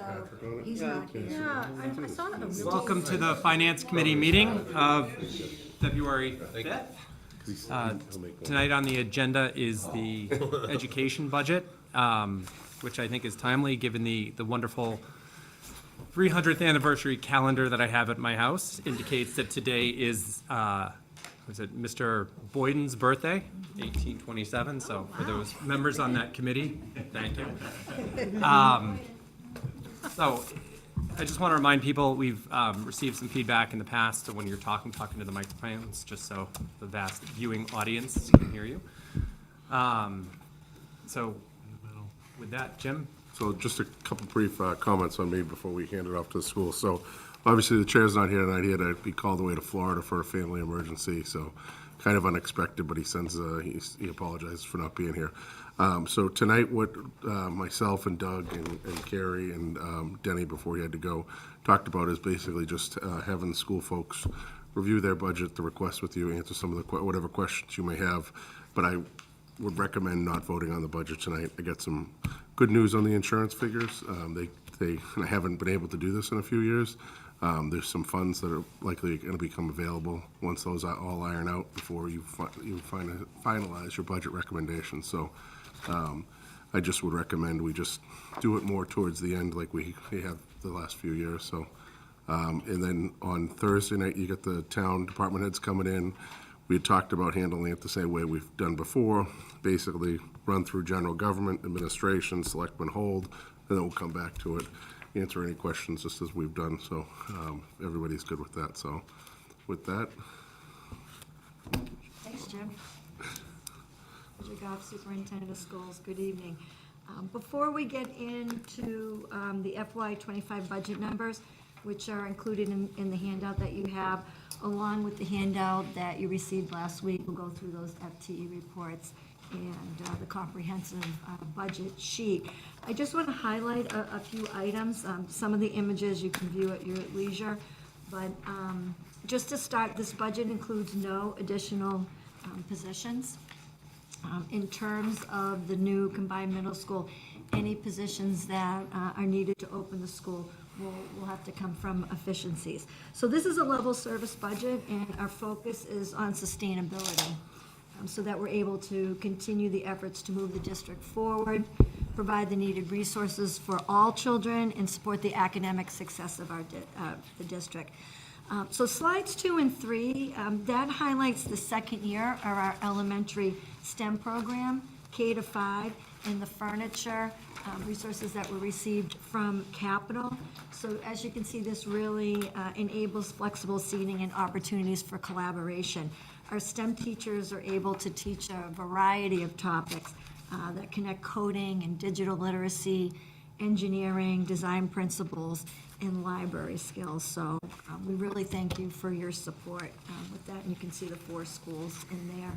Patrick on it? He's not here. Yeah, I saw it. Really Welcome to the Finance Committee meeting of February 5th. Tonight on the agenda is the education budget, which I think is timely given the wonderful 300th anniversary calendar that I have at my house. Indicates that today is, was it Mr. Boyden's birthday, 1827, so for those members on that committee, thank you. So I just want to remind people, we've received some feedback in the past, so when you're talking to the microphones, just so the vast viewing audience can hear you. So with that, Jim? So just a couple brief comments on me before we hand it off to the school. So obviously the chair's not here tonight. He had to be called away to Florida for a family emergency, so kind of unexpected, but he sends, he apologizes for not being here. So tonight what myself and Doug and Carrie and Denny, before he had to go, talked about is basically just having the school folks review their budget, the request with you, answer some of the whatever questions you may have. But I would recommend not voting on the budget tonight. I got some good news on the insurance figures. They I haven't been able to do this in a few years. There's some funds that are likely going to become available once those all iron out before you finalize your budget recommendations. So I just would recommend we just do it more towards the end like we have the last few years. So and then on Thursday night, you get the town department heads coming in. We had talked about handling it the same way we've done before, basically run through general government, administration, selectmen hold, and then we'll come back to it, answer any questions just as we've done. So everybody's good with that. So with that. Thanks, Jim. Roger Goff, Superintendent of Schools, good evening. Before we get into the FY25 budget numbers, which are included in the handout that you have, along with the handout that you received last week, we'll go through those FTE reports and the comprehensive budget sheet. I just want to highlight a few items. Some of the images you can view at your leisure, but just to start, this budget includes no additional positions. In terms of the new combined middle school, any positions that are needed to open the school will have to come from efficiencies. So this is a level service budget, and our focus is on sustainability, so that we're able to continue the efforts to move the district forward, provide the needed resources for all children, and support the academic success of the district. So slides 2 and 3, that highlights the second year of our elementary STEM program, K-5, and the furniture resources that were received from Capital. So as you can see, this really enables flexible seating and opportunities for collaboration. Our STEM teachers are able to teach a variety of topics that connect coding and digital literacy, engineering, design principles, and library skills. So we really thank you for your support with that, and you can see the 4 schools in there.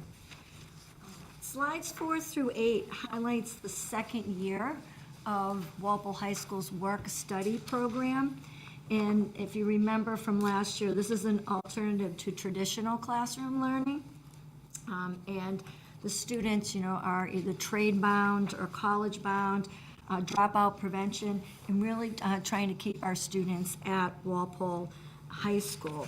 Slides 4 through 8 highlights the second year of Walpole High School's work-study program. And if you remember from last year, this is an alternative to traditional classroom learning. And the students, are either trade-bound or college-bound, dropout prevention, and really trying to keep our students at Walpole High School.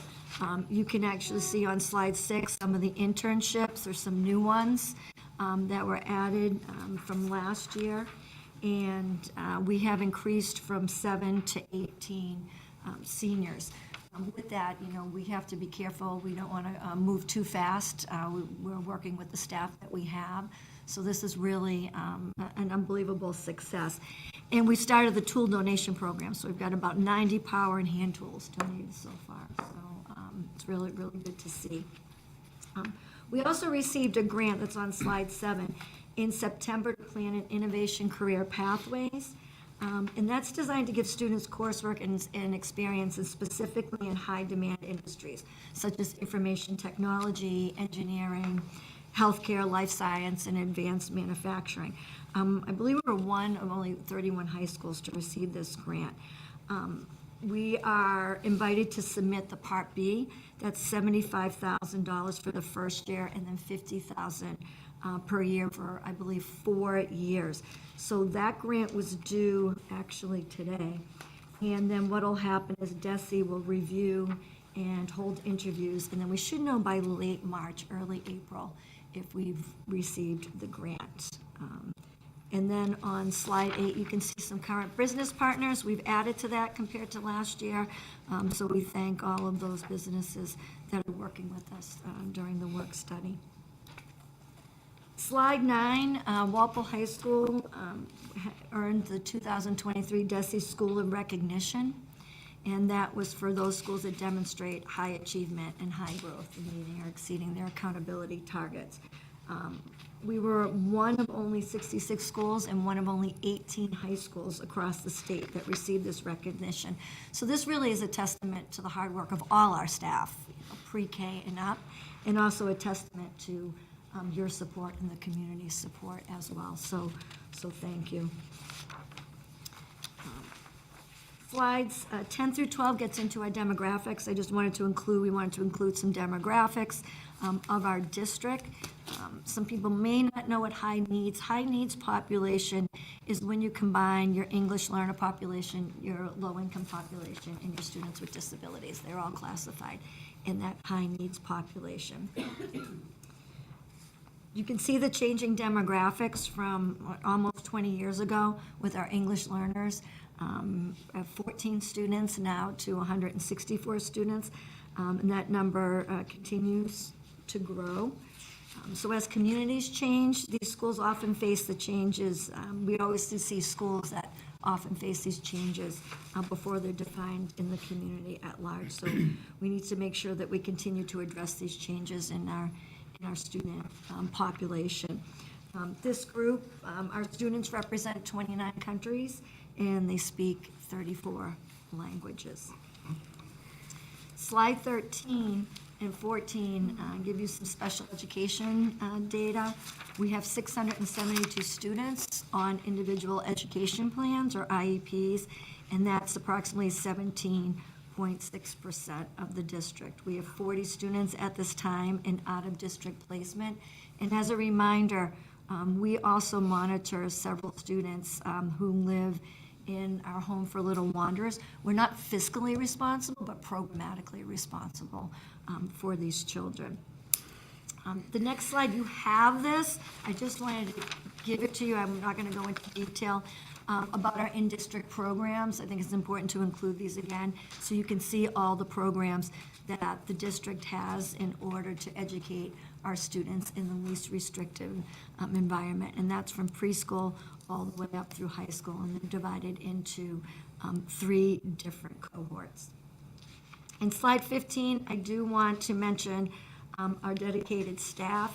You can actually see on slide 6 some of the internships. There's some new ones that were added from last year. And we have increased from 7 to 18 seniors. With that, we have to be careful. We don't want to move too fast. We're working with the staff that we have. So this is really an unbelievable success. And we started the tool donation program. So we've got about 90 power and hand tools donated so far. So it's really, really good to see. We also received a grant that's on slide 7 in September to plan an innovation career pathways. And that's designed to give students coursework and experiences specifically in high-demand industries, such as information technology, engineering, healthcare, life science, and advanced manufacturing. I believe we were one of only 31 high schools to receive this grant. We are invited to submit the Part B. That's $75,000 for the first year, and then $50,000 per year for, I believe, 4 years. So that grant was due actually today. And then what'll happen is DESI will review and hold interviews, and then we should know by late March, early April, if we've received the grant. And then on slide 8, you can see some current business partners. We've added to that compared to last year. So we thank all of those businesses that are working with us during the work study. Slide 9, Walpole High School earned the 2023 DESI School of Recognition. And that was for those schools that demonstrate high achievement and high growth in meeting or exceeding their accountability targets. We were one of only 66 schools and one of only 18 high schools across the state that received this recognition. So this really is a testament to the hard work of all our staff, pre-K and up, and also a testament to your support and the community's support as well. So thank you. Slides 10 through 12 gets into our demographics. We wanted to include some demographics of our district. Some people may not know what high needs population is when you combine your English learner population, your low-income population, and your students with disabilities. They're all classified in that high needs population. You can see the changing demographics from almost 20 years ago with our English learners. 14 students now to 164 students, and that number continues to grow. So as communities change, these schools often face the changes. We always see schools that often face these changes before they're defined in the community at large. So we need to make sure that we continue to address these changes in our student population. This group, our students represent 29 countries, and they speak 34 languages. Slide 13 and 14 give you some special education data. We have 672 students on individual education plans or IEPs, and that's approximately 17.6% of the district. We have 40 students at this time in out-of-district placement. And as a reminder, we also monitor several students who live in our Home for Little Wanderers. We're not fiscally responsible, but programmatically responsible for these children. The next slide, you have this. I just wanted to give it to you. I'm not going to go into detail about our in-district programs. I think it's important to include these again, so you can see all the programs that the district has in order to educate our students in the least restrictive environment. And that's from preschool all the way up through high school, and they're divided into 3 different cohorts. In slide 15, I do want to mention our dedicated staff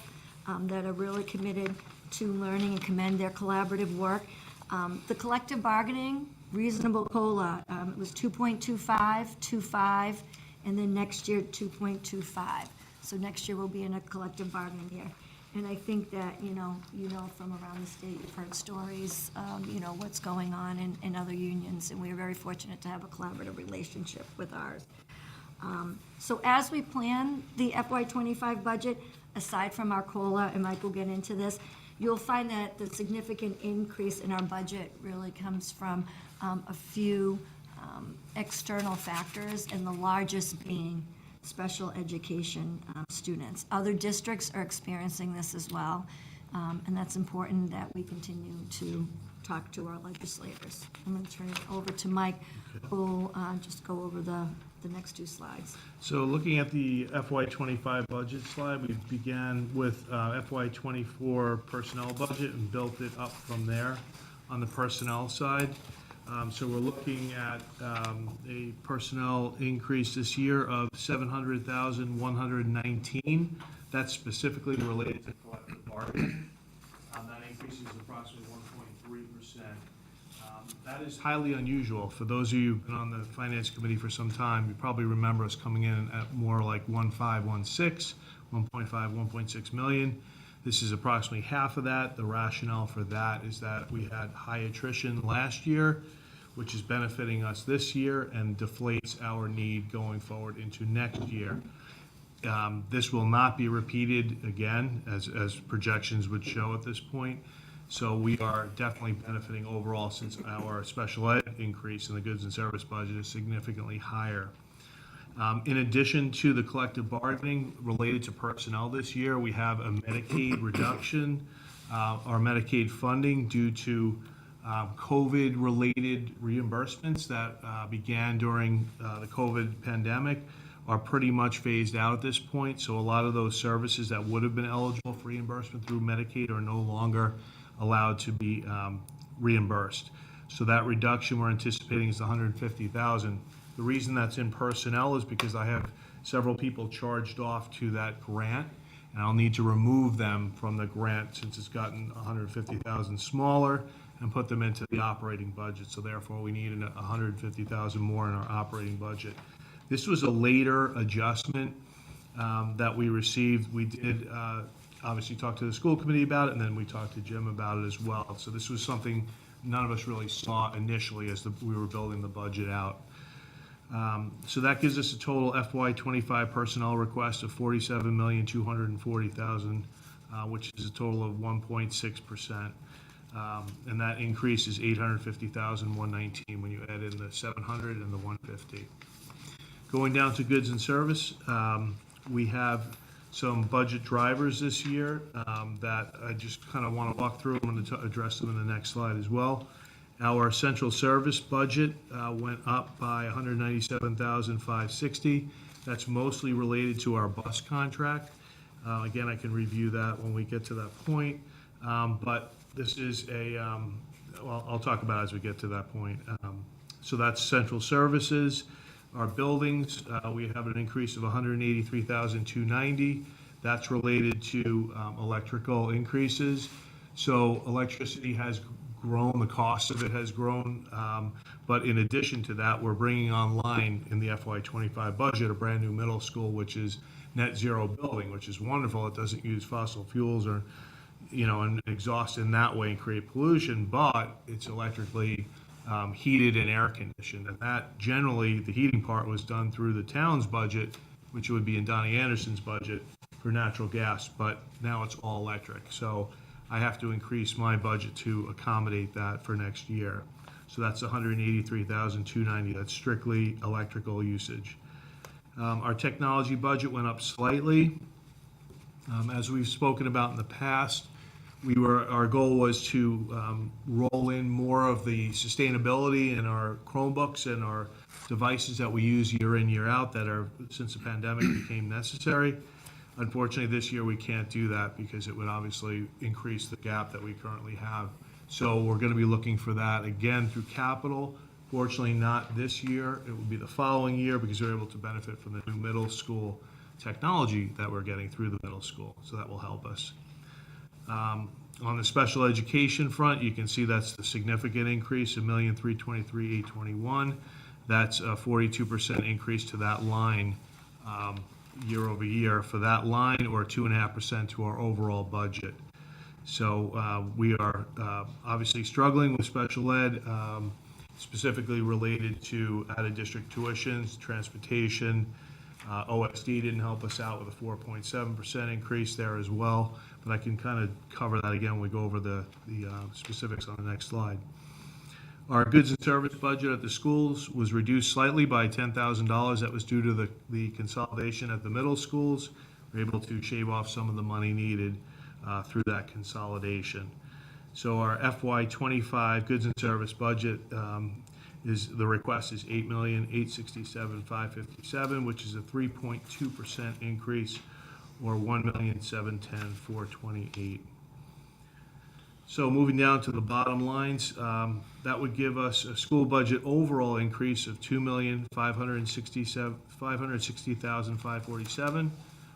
that are really committed to learning and commend their collaborative work. The collective bargaining, reasonable COLA, it was 2.25, and then next year 2.25. So next year we'll be in a collective bargaining year. And I think that, you know from around the state, you've heard stories of, what's going on in other unions, and we're very fortunate to have a collaborative relationship with ours. So as we plan the FY25 budget, aside from our COLA, and Mike will get into this, you'll find that the significant increase in our budget really comes from a few external factors, and the largest being special education students. Other districts are experiencing this as well, and that's important that we continue to talk to our legislators. I'm going to turn it over to Mike, who will just go over the next 2 slides. So looking at the FY25 budget slide, we began with FY24 personnel budget and built it up from there on the personnel side. So we're looking at a personnel increase this year of $700,119. That's specifically related to collective bargaining. That increase is approximately 1.3%. That is highly unusual. For those of you who've been on the Finance Committee for some time, you probably remember us coming in at more like 1.5, 1.6 million. This is approximately half of that. The rationale for that is that we had high attrition last year, which is benefiting us this year and deflates our need going forward into next year. This will not be repeated again, as projections would show at this point. So we are definitely benefiting overall since our special ed increase in the goods and service budget is significantly higher. In addition to the collective bargaining related to personnel this year, we have a Medicaid reduction, our Medicaid funding due to COVID-related reimbursements that began during the COVID pandemic are pretty much phased out at this point. So a lot of those services that would have been eligible for reimbursement through Medicaid are no longer allowed to be reimbursed. So that reduction we're anticipating is $150,000. The reason that's in personnel is because I have several people charged off to that grant, and I'll need to remove them from the grant since it's gotten $150,000 smaller and put them into the operating budget. So therefore, we need $150,000 more in our operating budget. This was a later adjustment that we received. We did obviously talk to the school committee about it, and then we talked to Jim about it as well. So this was something none of us really saw initially as we were building the budget out. So that gives us a total FY25 personnel request of $47,240,000, which is a total of 1.6%. And that increase is $850,119 when you add in the 700 and the 150. Going down to goods and service, we have some budget drivers this year that I just kind of want to walk through. I'm going to address them in the next slide as well. Our central service budget went up by $197,560. That's mostly related to our bus contract. Again, I can review that when we get to that point. But this is well, I'll talk about it as we get to that point. So that's central services. Our buildings, we have an increase of $183,290. That's related to electrical increases. So electricity has grown, the cost of it has grown, but in addition to that, we're bringing online in the FY25 budget a brand new middle school, which is net zero building, which is wonderful. It doesn't use fossil fuels or, and exhaust in that way and create pollution, but it's electrically heated and air conditioned. And that generally, the heating part was done through the town's budget, which would be in Donnie Anderson's budget for natural gas, but now it's all electric. So I have to increase my budget to accommodate that for next year. So that's $183,290. That's strictly electrical usage. Our technology budget went up slightly. As we've spoken about in the past, our goal was to roll in more of the sustainability in our Chromebooks and our devices that we use year in, year out that are, since the pandemic became necessary. Unfortunately, this year we can't do that because it would obviously increase the gap that we currently have. So we're going to be looking for that again through capital. Fortunately, not this year. It will be the following year because we're able to benefit from the new middle school technology that we're getting through the middle school. So that will help us. On the special education front, you can see that's the significant increase, $1,323,821. That's a 42% increase to that line year over year for that line, or 2.5% to our overall budget. So we are obviously struggling with special ed, specifically related to out-of-district tuitions, transportation. OSD didn't help us out with a 4.7% increase there as well, but I can kind of cover that again when we go over the specifics on the next slide. Our goods and service budget at the schools was reduced slightly by $10,000. That was due to the consolidation at the middle schools. We're able to shave off some of the money needed through that consolidation. So our FY25 goods and service budget the request is $8,867,557, which is a 3.2% increase, or $1,710,428. So moving down to the bottom lines, that would give us a school budget overall increase of $2,560,547,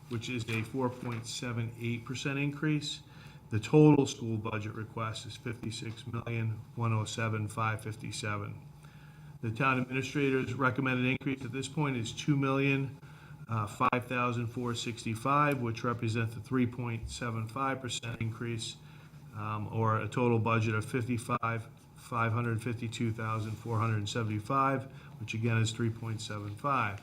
which is a 4.78% increase. The total school budget request is $56,107,557. The town administrator's recommended increase at this point is $2,005,465, which represents a 3.75% increase, or a total budget of $55,552,475, which again is 3.75.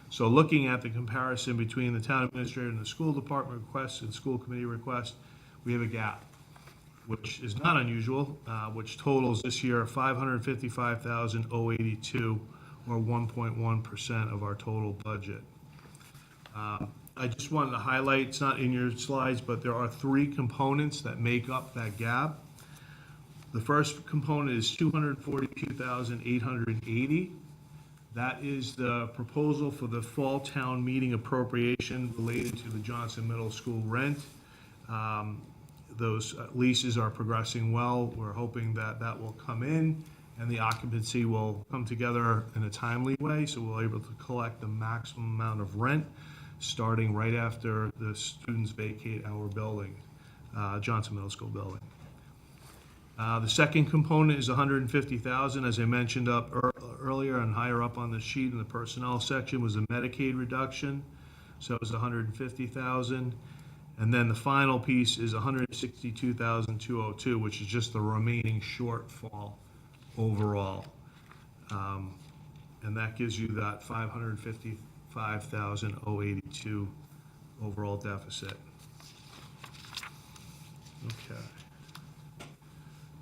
So looking at the comparison between the town administrator and the school department request and school committee request, we have a gap. which is not unusual, which totals this year $555,082, or 1.1% of our total budget. I just wanted to highlight, it's not in your slides, but there are three components that make up that gap. The first component is $242,880. That is the proposal for the fall town meeting appropriation related to the Johnson Middle School rent. Those leases are progressing well. We're hoping that that will come in and the occupancy will come together in a timely way, so we're able to collect the maximum amount of rent starting right after the students vacate our building, Johnson Middle School building. The second component is $150,000, as I mentioned earlier and higher up on the sheet in the personnel section, was a Medicaid reduction, so it was $150,000. And then the final piece is $162,202, which is just the remaining shortfall overall. And that gives you that $555,082 overall deficit. Okay.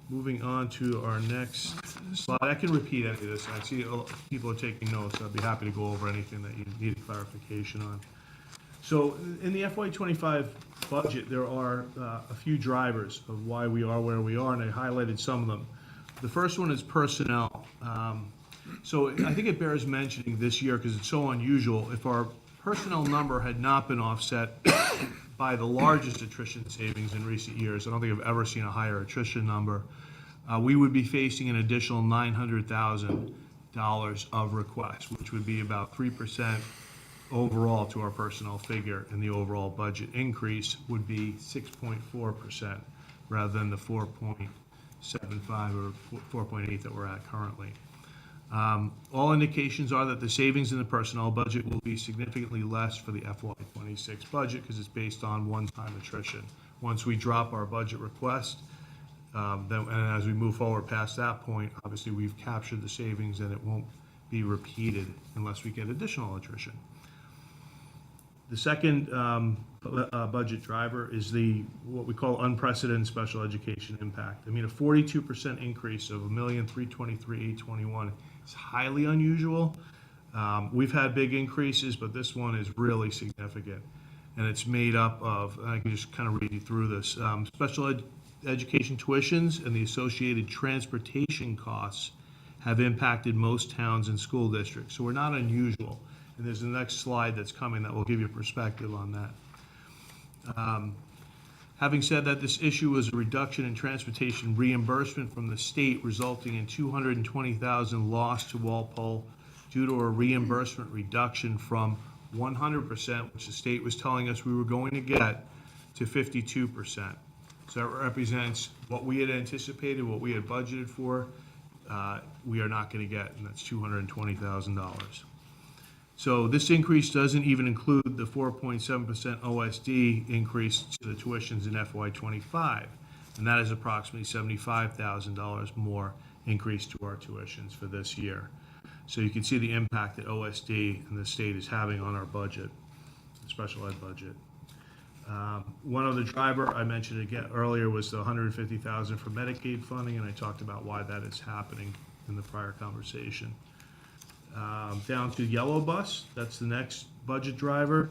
Moving on to our next slide. I can repeat any of this. I see people are taking notes. So I'd be happy to go over anything that you need clarification on. So in the FY25 budget, there are a few drivers of why we are where we are, and I highlighted some of them. The first one is personnel. So I think it bears mentioning this year because it's so unusual. If our personnel number had not been offset by the largest attrition savings in recent years, I don't think I've ever seen a higher attrition number, we would be facing an additional $900,000 of requests, which would be about 3% overall to our personnel figure, and the overall budget increase would be 6.4% rather than the 4.75 or 4.8 that we're at currently. All indications are that the savings in the personnel budget will be significantly less for the FY26 budget because it's based on one-time attrition. Once we drop our budget request, and as we move forward past that point, obviously we've captured the savings and it won't be repeated unless we get additional attrition. The second budget driver is what we call unprecedented special education impact. I mean, a 42% increase of $1,323,821 is highly unusual. We've had big increases, but this one is really significant. And it's made up of, I can just kind of read you through this, special education tuitions and the associated transportation costs have impacted most towns and school districts. So we're not unusual. And there's the next slide that's coming that will give you perspective on that. Having said that, this issue was a reduction in transportation reimbursement from the state, resulting in $220,000 lost to Walpole due to a reimbursement reduction from 100%, which the state was telling us we were going to get, to 52%. So that represents what we had anticipated, what we had budgeted for, we are not going to get, and that's $220,000. So this increase doesn't even include the 4.7% OSD increase to the tuitions in FY25, and that is approximately $75,000 more increase to our tuitions for this year. So you can see the impact that OSD and the state is having on our budget, the special ed budget. One other driver I mentioned again earlier was the $150,000 for Medicaid funding, and I talked about why that is happening in the prior conversation. Down to Yellow Bus, that's the next budget driver.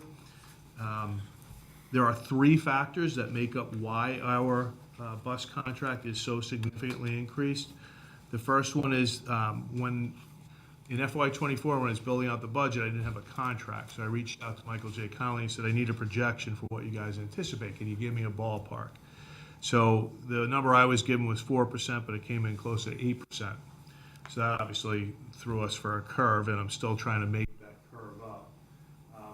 There are three factors that make up why our bus contract is so significantly increased. The first one is when in FY24, when I was building out the budget, I didn't have a contract. So I reached out to Michael J. Connolly and said, I need a projection for what you guys anticipate. Can you give me a ballpark? So the number I was given was 4%, but it came in closer to 8%. So that obviously threw us for a curve, and I'm still trying to make that curve up.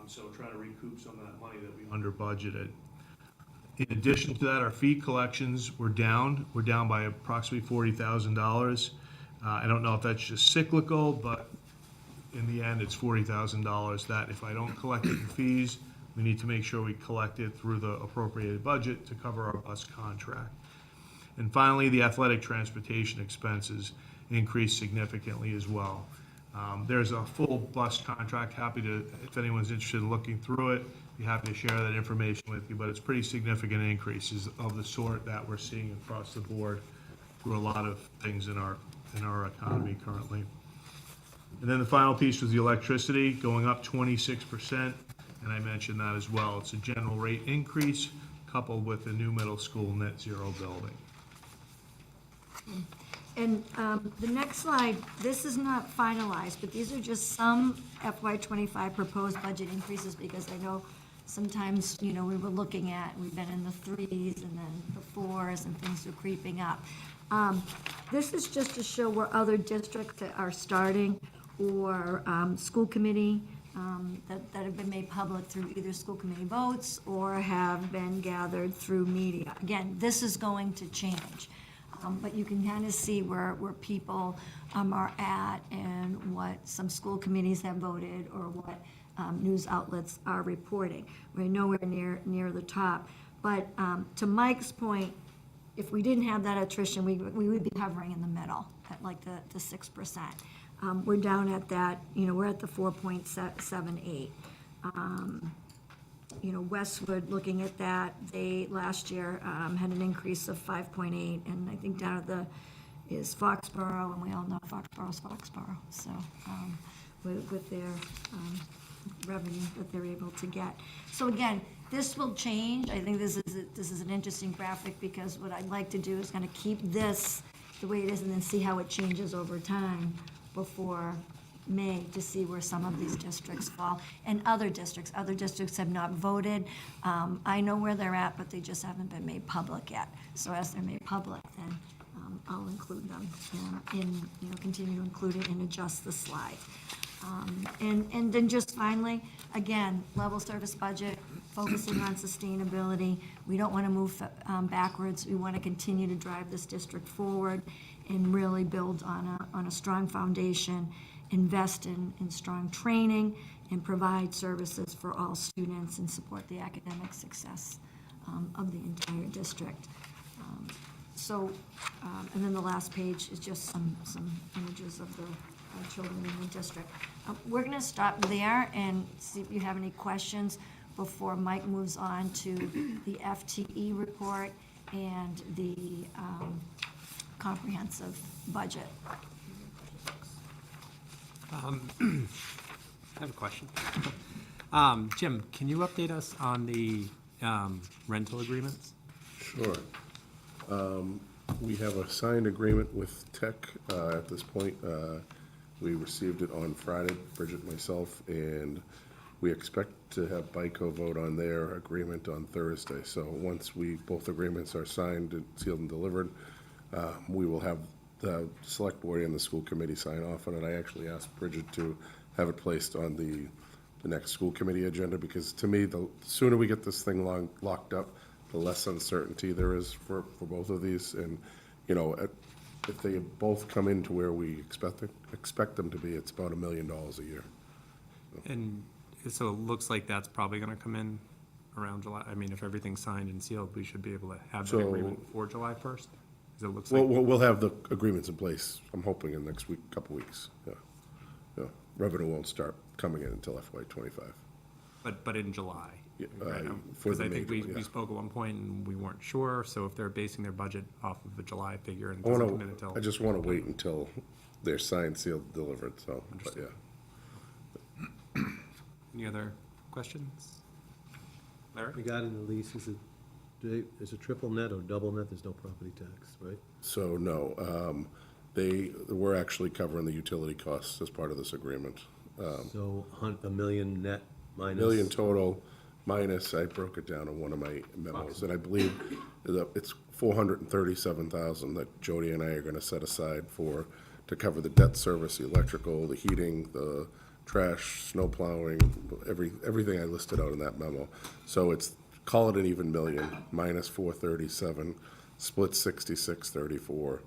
So trying to recoup some of that money that we under budgeted. In addition to that, our fee collections were down. We're down by approximately $40,000. I don't know if that's just cyclical, but in the end, it's $40,000 that if I don't collect it in fees, we need to make sure we collect it through the appropriated budget to cover our bus contract. And finally, the athletic transportation expenses increased significantly as well. There's a full bus contract, happy to, if anyone's interested in looking through it, be happy to share that information with you, but it's pretty significant increases of the sort that we're seeing across the board through a lot of things in our economy currently. And then the final piece was the electricity, going up 26%, and I mentioned that as well. It's a general rate increase coupled with the new middle school net zero building. And the next slide, this is not finalized, but these are just some FY '25 proposed budget increases, because I know sometimes, we were looking at, we've been in the 3s and then the 4s, and things are creeping up. This is just to show where other districts that are starting, or school committee, that have been made public through either school committee votes or have been gathered through media. Again, this is going to change. But you can kind of see where people are at, and what some school committees have voted, or what news outlets are reporting. We're nowhere near the top. But to Mike's point, if we didn't have that attrition, we would be hovering in the middle at like the 6%. We're down at that, we're at the 4.78. Westwood, looking at that, they last year had an increase of 5.8, and I think down at is Foxborough, and we all know Foxborough's Foxborough, so with their revenue that they're able to get. So again, this will change. I think this is an interesting graphic, because what I'd like to do is kind of keep this the way it is, and then see how it changes over time before May, to see where some of these districts fall. And other districts have not voted. I know where they're at, but they just haven't been made public yet. So as they're made public, then I'll include them continue to include it and adjust the slide. And then just finally, again, level service budget, focusing on sustainability. We don't want to move backwards. We want to continue to drive this district forward and really build on a strong foundation, invest in strong training, and provide services for all students, and support the academic success of the entire district. And then the last page is just some images of the children in the district. We're going to stop there and see if you have any questions before Mike moves on to the FTE report and the comprehensive budget. I have a question. Jim, can you update us on the rental agreements? Sure. We have a signed agreement with Tech at this point. We received it on Friday, Bridget, myself, and we expect to have BICO vote on their agreement on Thursday. So once both agreements are signed and sealed and delivered, we will have the select board and the school committee sign off on it. I actually asked Bridget to have it placed on the next school committee agenda, because to me, the sooner we get this thing locked up, the less uncertainty there is for both of these. And, if they both come into where we expect them to be, it's about $1 million a year. And so it looks like that's probably going to come in around July. I mean, if everything's signed and sealed, we should be able to have that So- agreement for July 1st? Because it looks Well, like, we'll have the agreements in place, I'm hoping, in the next couple weeks, yeah. Revenue won't start coming in until FY '25. but in July? Yeah, right? for Because the I think we major, yeah. spoke at one point and we weren't sure, so if they're basing their budget off of the July figure and it I doesn't come in wanna, until. I just wanna wait until they're signed, sealed, delivered, so, but yeah. Any other questions? Larry? Regarding the lease, is it triple net or double net? There's no property tax, right? So, no, we're actually covering the utility costs as part of this agreement. So $1 million net minus? Million total, minus, I broke it down in one of my memos, and I believe that it's $437,000 that Jody and I are gonna set aside to cover the debt service, the electrical, the heating, the trash, snow plowing, everything I listed out in that memo. So call it an even million, minus 437, split 66-34.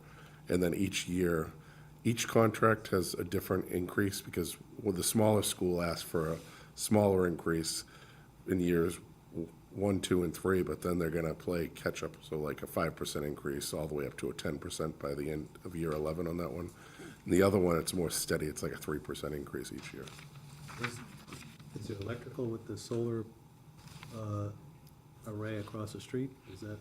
And then each year, each contract has a different increase, because the smaller school asks for a smaller increase in years 1, 2, and 3, but then they're gonna play catch-up, so like a 5% increase all the way up to a 10% by the end of year 11 on that one. And the other one, it's more steady, it's like a 3% increase each year. Is there electrical with the solar array across the street? Is that,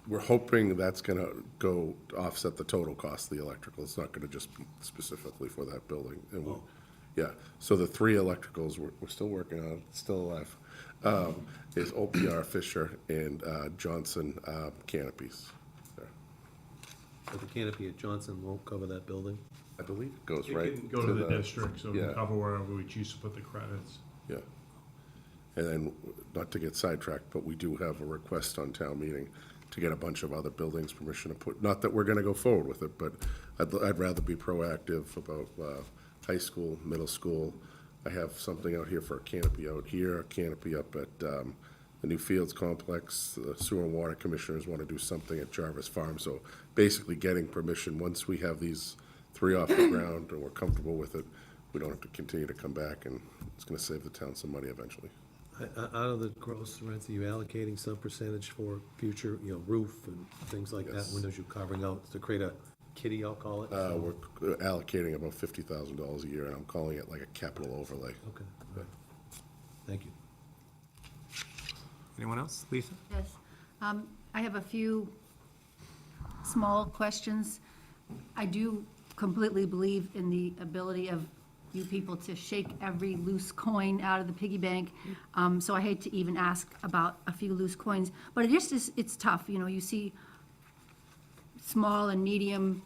We're hoping that's gonna go to offset the total cost of the electrical. It's not gonna just be specifically for that building. And we, yeah, so the 3 electricals we're still working on, still alive, is OPR Fisher and Johnson canopies. There. but the canopy at Johnson won't cover that building? I believe it goes It right can go to the district, so we yeah. cover wherever we choose to put the credits. Yeah. And then, not to get sidetracked, but we do have a request on town meeting to get a bunch of other buildings permission to put, not that we're gonna go forward with it, but I'd rather be proactive about high school, middle school. I have something out here for a canopy out here, a canopy up at the new Fields Complex. The Sewer and Water Commissioners want to do something at Jarvis Farm. So basically getting permission, once we have these 3 off the ground and we're comfortable with it, we don't have to continue to come back, and it's gonna save the town some money eventually. Out of the gross rents, are you allocating some percentage for future, roof and things like that, Yes. windows you're carving out to create a kitty, I'll call it? We're allocating about $50,000 a year, and I'm calling it like a capital overlay. Okay, all right. Thank you. Anyone else? Lisa? Yes. I have a few small questions. I do completely believe in the ability of you people to shake every loose coin out of the piggy bank. So I hate to even ask about a few loose coins, but it just is, it's tough. You see small and medium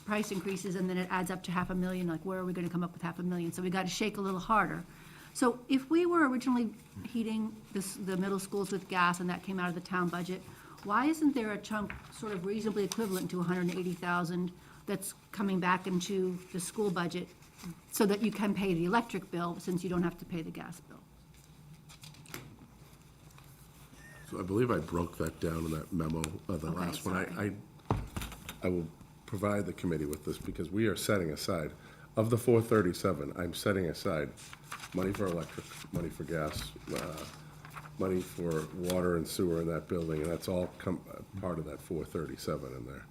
price increases, and then it adds up to $500,000. Like, where are we gonna come up with $500,000? So we gotta shake a little harder. So if we were originally heating the middle schools with gas and that came out of the town budget, why isn't there a chunk sort of reasonably equivalent to $180,000 that's coming back into the school budget so that you can pay the electric bill since you don't have to pay the gas bill? So I believe I broke that down in that memo, the Okay, last one. sorry. I will provide the committee with this, because we are setting aside, of the 437, I'm setting aside money for electric, money for gas, money for water and sewer in that building, and that's all part of that 437 in there.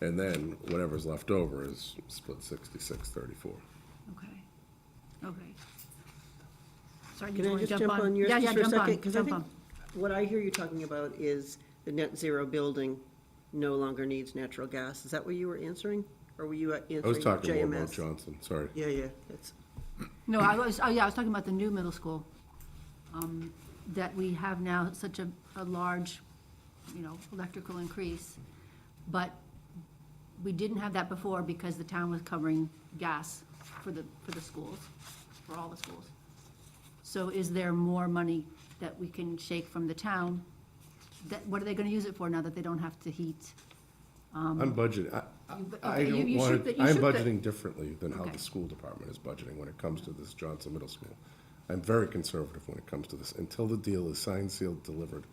And then whatever's left over is split 66-34. Okay, okay. Sorry, you Can I want to just jump jump on? on yours Yeah, just yeah, for a jump on, second? Because I jump think on. what I hear you talking about is the net zero building no longer needs natural gas. Is that what you were answering? Or were you answering I was talking more about JMS? Johnson, sorry. Yeah, it's, No, I was talking about the new middle school, that we have now such a large, electrical increase. But we didn't have that before because the town was covering gas for the schools, for all the schools. So is there more money that we can shake from the town? What are they gonna use it for now that they don't have to heat? I'm budgeting, I okay, don't you want should- to, you I'm should- budgeting differently than how Okay. the school department is budgeting when it comes to this Johnson Middle School. I'm very conservative when it comes to this. Until the deal is signed, sealed, delivered,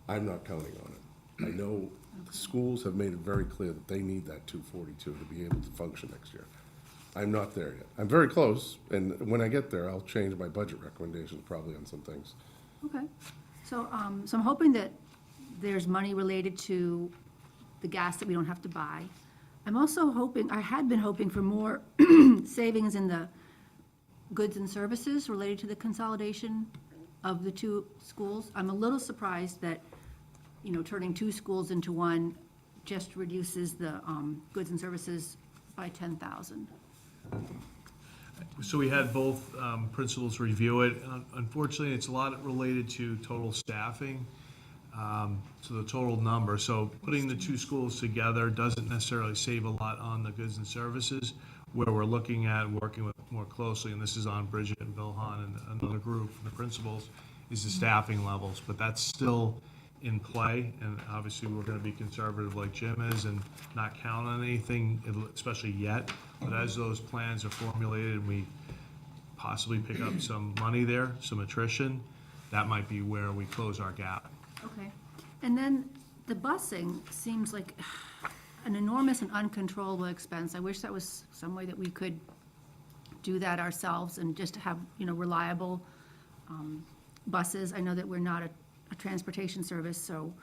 I'm not counting on it. I know the schools have made it very clear that they need that 242 to be able to function next year. I'm not there yet. I'm very close, and when I get there, I'll change my budget recommendations probably on some things. Okay, so I'm hoping that there's money related to the gas that we don't have to buy. I'm also hoping, I had been hoping for more savings in the goods and services related to the consolidation of the 2 schools. I'm a little surprised that, turning 2 schools into one just reduces the goods and services by 10,000. So we had both principals review it. Unfortunately, it's a lot related to total staffing, so the total number. So putting the 2 schools together doesn't necessarily save a lot on the goods and services. Where we're looking at working with more closely, and this is on Bridget and Bill Hahn and another group, the principals, is the staffing levels. But that's still in play, and obviously we're gonna be conservative like Jim is and not count on anything, especially yet. But as those plans are formulated and we possibly pick up some money there, some attrition, that might be where we close our gap. Okay, and then the busing seems like an enormous and uncontrollable expense. I wish that was some way that we could do that ourselves and just have, reliable buses. I know that we're not a transportation service, so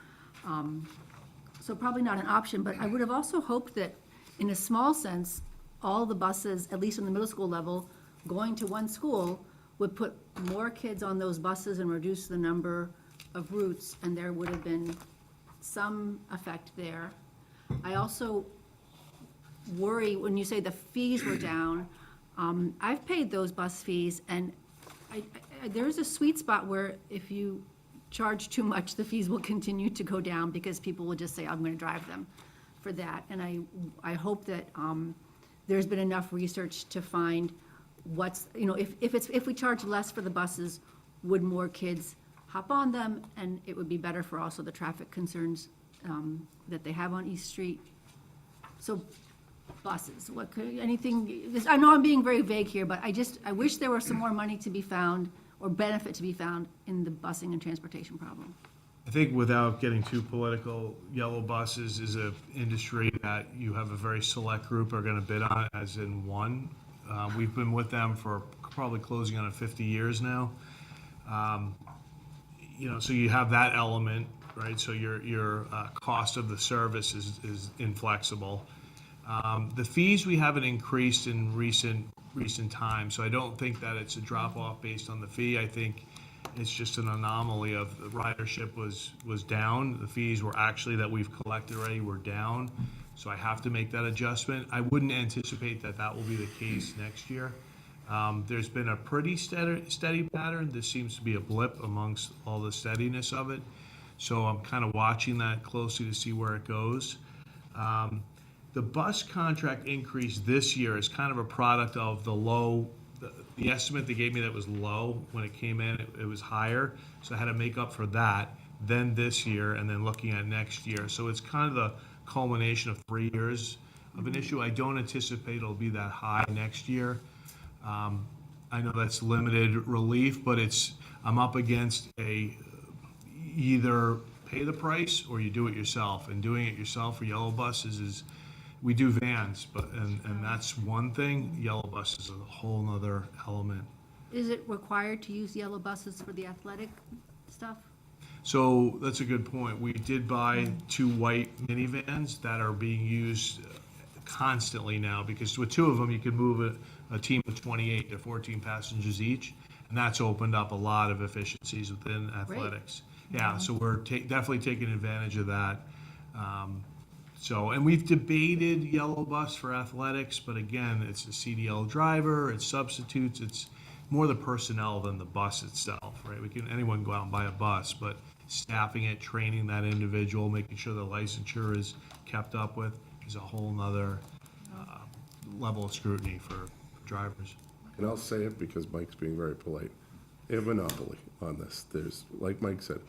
probably not an option, but I would have also hoped that, in a small sense, all the buses, at least in the middle school level, going to one school would put more kids on those buses and reduce the number of routes, and there would have been some effect there. I also worry, when you say the fees were down, I've paid those bus fees, and there's a sweet spot where if you charge too much, the fees will continue to go down, because people will just say, I'm gonna drive them for that. And I hope that there's been enough research to find what's, if we charge less for the buses, would more kids hop on them? And it would be better for also the traffic concerns that they have on East Street. So buses, what could, anything, I know I'm being very vague here, but I wish there were some more money to be found, or benefit to be found in the busing and transportation problem. I think without getting too political, yellow buses is an industry that you have a very select group are gonna bid on, as in one. We've been with them for probably closing on 50 years now. So you have that element, right? So your cost of the service is inflexible. The fees we haven't increased in recent times, so I don't think that it's a drop-off based on the fee. I think it's just an anomaly of the ridership was down. The fees were actually, that we've collected already, were down. So I have to make that adjustment. I wouldn't anticipate that will be the case next year. There's been a pretty steady pattern. This seems to be a blip amongst all the steadiness of it. So I'm kind of watching that closely to see where it goes. The bus contract increase this year is kind of a product of the estimate they gave me that was low. When it came in, it was higher. So I had to make up for that, then this year, and then looking at next year. So it's kind of the culmination of 3 years of an issue. I don't anticipate it'll be that high next year. I know that's limited relief, but I'm up against either pay the price or you do it yourself. And doing it yourself for yellow buses we do vans, and that's one thing. Yellow bus is a whole nother element. Is it required to use yellow buses for the athletic stuff? So that's a good point. We did buy 2 white minivans that are being used constantly now, because with 2 of them, you can move a team of 28 to 14 passengers each, and that's opened up a lot of efficiencies within athletics. Yeah, so we're definitely taking advantage of that. And we've debated yellow bus for athletics, but again, it's a CDL driver, it's substitutes, it's more the personnel than the bus itself, right? Anyone can go out and buy a bus, but staffing it, training that individual, making sure the licensure is kept up with is a whole nother level of scrutiny for drivers. And I'll say it because Mike's being very polite. They have a monopoly on this. There's, like Mike said,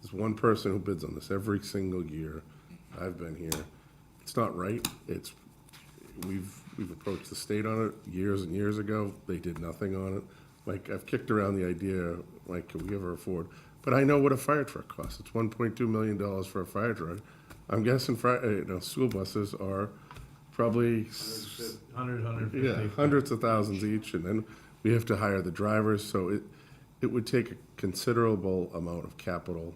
there's one person who bids on this every single year I've been here. It's not right. We've approached the state on it years and years ago. They did nothing on it. Like, I've kicked around the idea, like, can we ever afford? But I know what a fire truck costs. It's $1.2 million for a fire truck. I'm guessing school buses are probably 150. hundreds of thousands each, and then we have to hire the drivers. So it would take a considerable amount of capital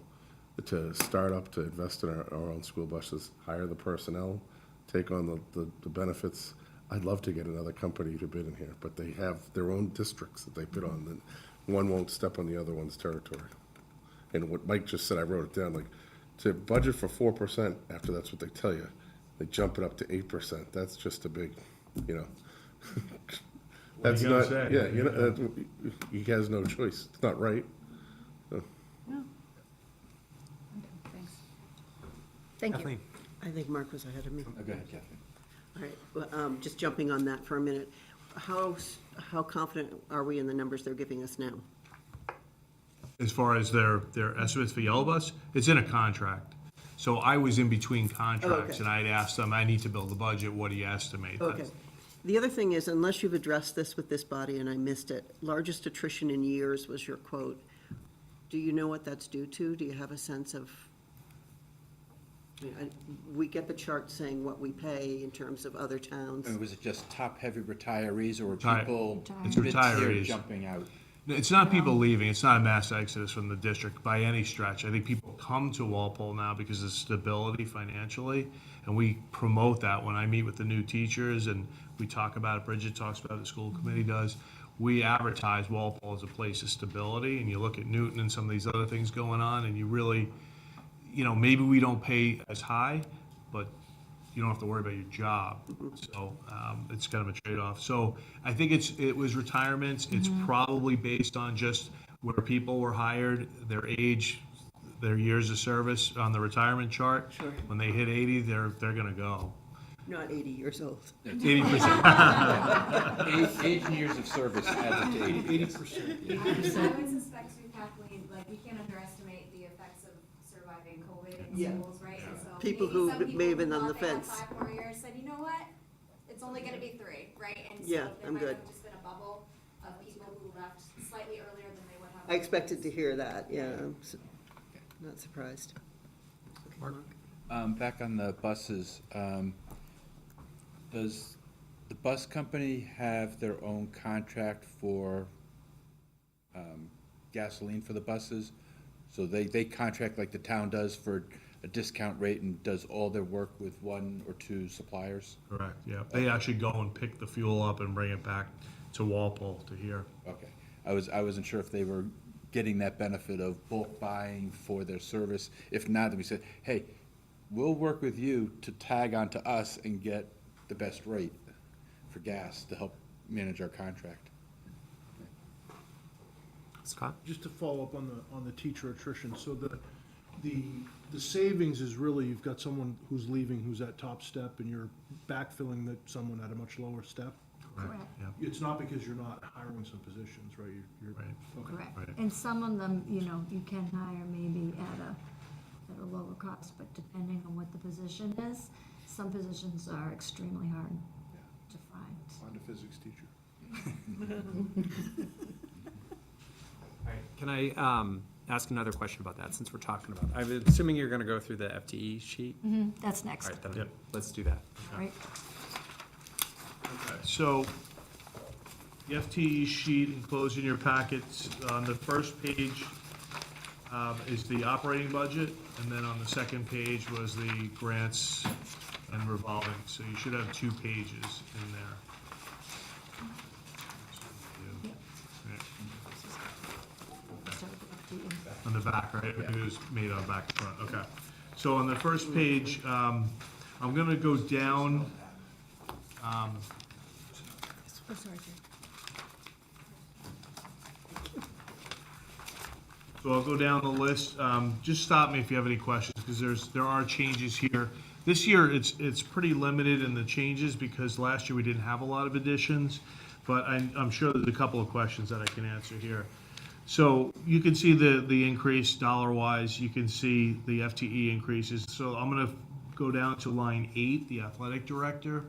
to start up, to invest in our own school buses, hire the personnel, take on the benefits. I'd love to get another company to bid in here, but they have their own districts that they bid on, and one won't step on the other one's territory. And what Mike just said, I wrote it down, like, to budget for 4%, after that's what they tell you, they jump it up to 8%. That's just a big, that's you gonna not, say? he has no choice. It's not right. No. Okay, thanks. Thank you. Kathleen? I think Mark was ahead of me. Go ahead, Kathy. All right, well, just jumping on that for a minute. How confident are we in the numbers they're giving us now? As far as their estimates for yellow bus, it's in a contract. So I was in between contracts, okay. and I'd asked them, I need to build a budget, what do you estimate? Okay. The other thing is, unless you've addressed this with this body and I missed it, largest attrition in years was your quote. Do you know what that's due to? Do you have a sense of? We get the chart saying what we pay in terms of other towns. And was it just top-heavy retirees or were Retire- people It's mid-tier retirees. jumping out? It's not people leaving, it's not a mass exodus from the district by any stretch. I think people come to Walpole now because of stability financially, and we promote that when I meet with the new teachers and we talk about it, Bridget talks about it, the school committee does. We advertise Walpole as a place of stability, and you look at Newton and some of these other things going on, and you really, maybe we don't pay as high, but you don't have to worry about your job. So it's kind of a trade-off. So I think it was retirements. It's probably based on just where people were hired, their age, their years of service on the retirement chart. Sure. When they hit 80, they're going to go. Not 80 years old. 80%. Age and years of service adds to 80. 80%. I would suspect too, Kathleen, like, we can't underestimate the effects of surviving COVID in Yeah. schools, right? And so People maybe who some may have been who on the thought they had fence. 5 more years said, you know what? It's only gonna be 3, right? And so Yeah, there I'm might good. have just been a bubble of people who left slightly earlier than they would have. I expected to hear that, yeah, not surprised. Back on the buses, does the bus company have their own contract for gasoline for the buses? So they contract like the town does for a discount rate and does all their work with 1 or 2 suppliers? Correct, yeah. They actually go and pick the fuel up and bring it back to Walpole to here. Okay. I wasn't sure if they were getting that benefit of bulk buying for their service. If not, then we said, hey, we'll work with you to tag onto us and get the best rate for gas to help manage our contract. Scott? Just to follow up on the teacher attrition, so the savings is really, you've got someone who's leaving, who's at top step, and you're backfilling someone at a much lower step. Correct. Yeah, It's not because you're not hiring some positions, right? You're right. okay. Correct. Right. And some of them, you can hire maybe at a lower cost, but depending on what the position is, some positions are extremely hard to find. Find a physics teacher. Can I ask another question about that, since we're talking about, I'm assuming you're going to go through the FTE sheet? That's All next, right, then Yep. let's do that. right? Okay, so the FTE sheet enclosed in your packets, on the first page is the operating budget, and then on the second page was the grants and revolving. So you should have 2 pages in there. Yep. Right. Start with the FTE. On the back, right? It was made on back to front, okay. So on the first page, I'm gonna go down, Oh, sorry, Jay. so I'll go down the list. Just stop me if you have any questions, because there are changes here. This year, it's pretty limited in the changes, because last year we didn't have a lot of additions, but I'm sure there's a couple of questions that I can answer here. So you can see the increase dollar-wise, you can see the FTE increases. So I'm gonna go down to line 8, the athletic director.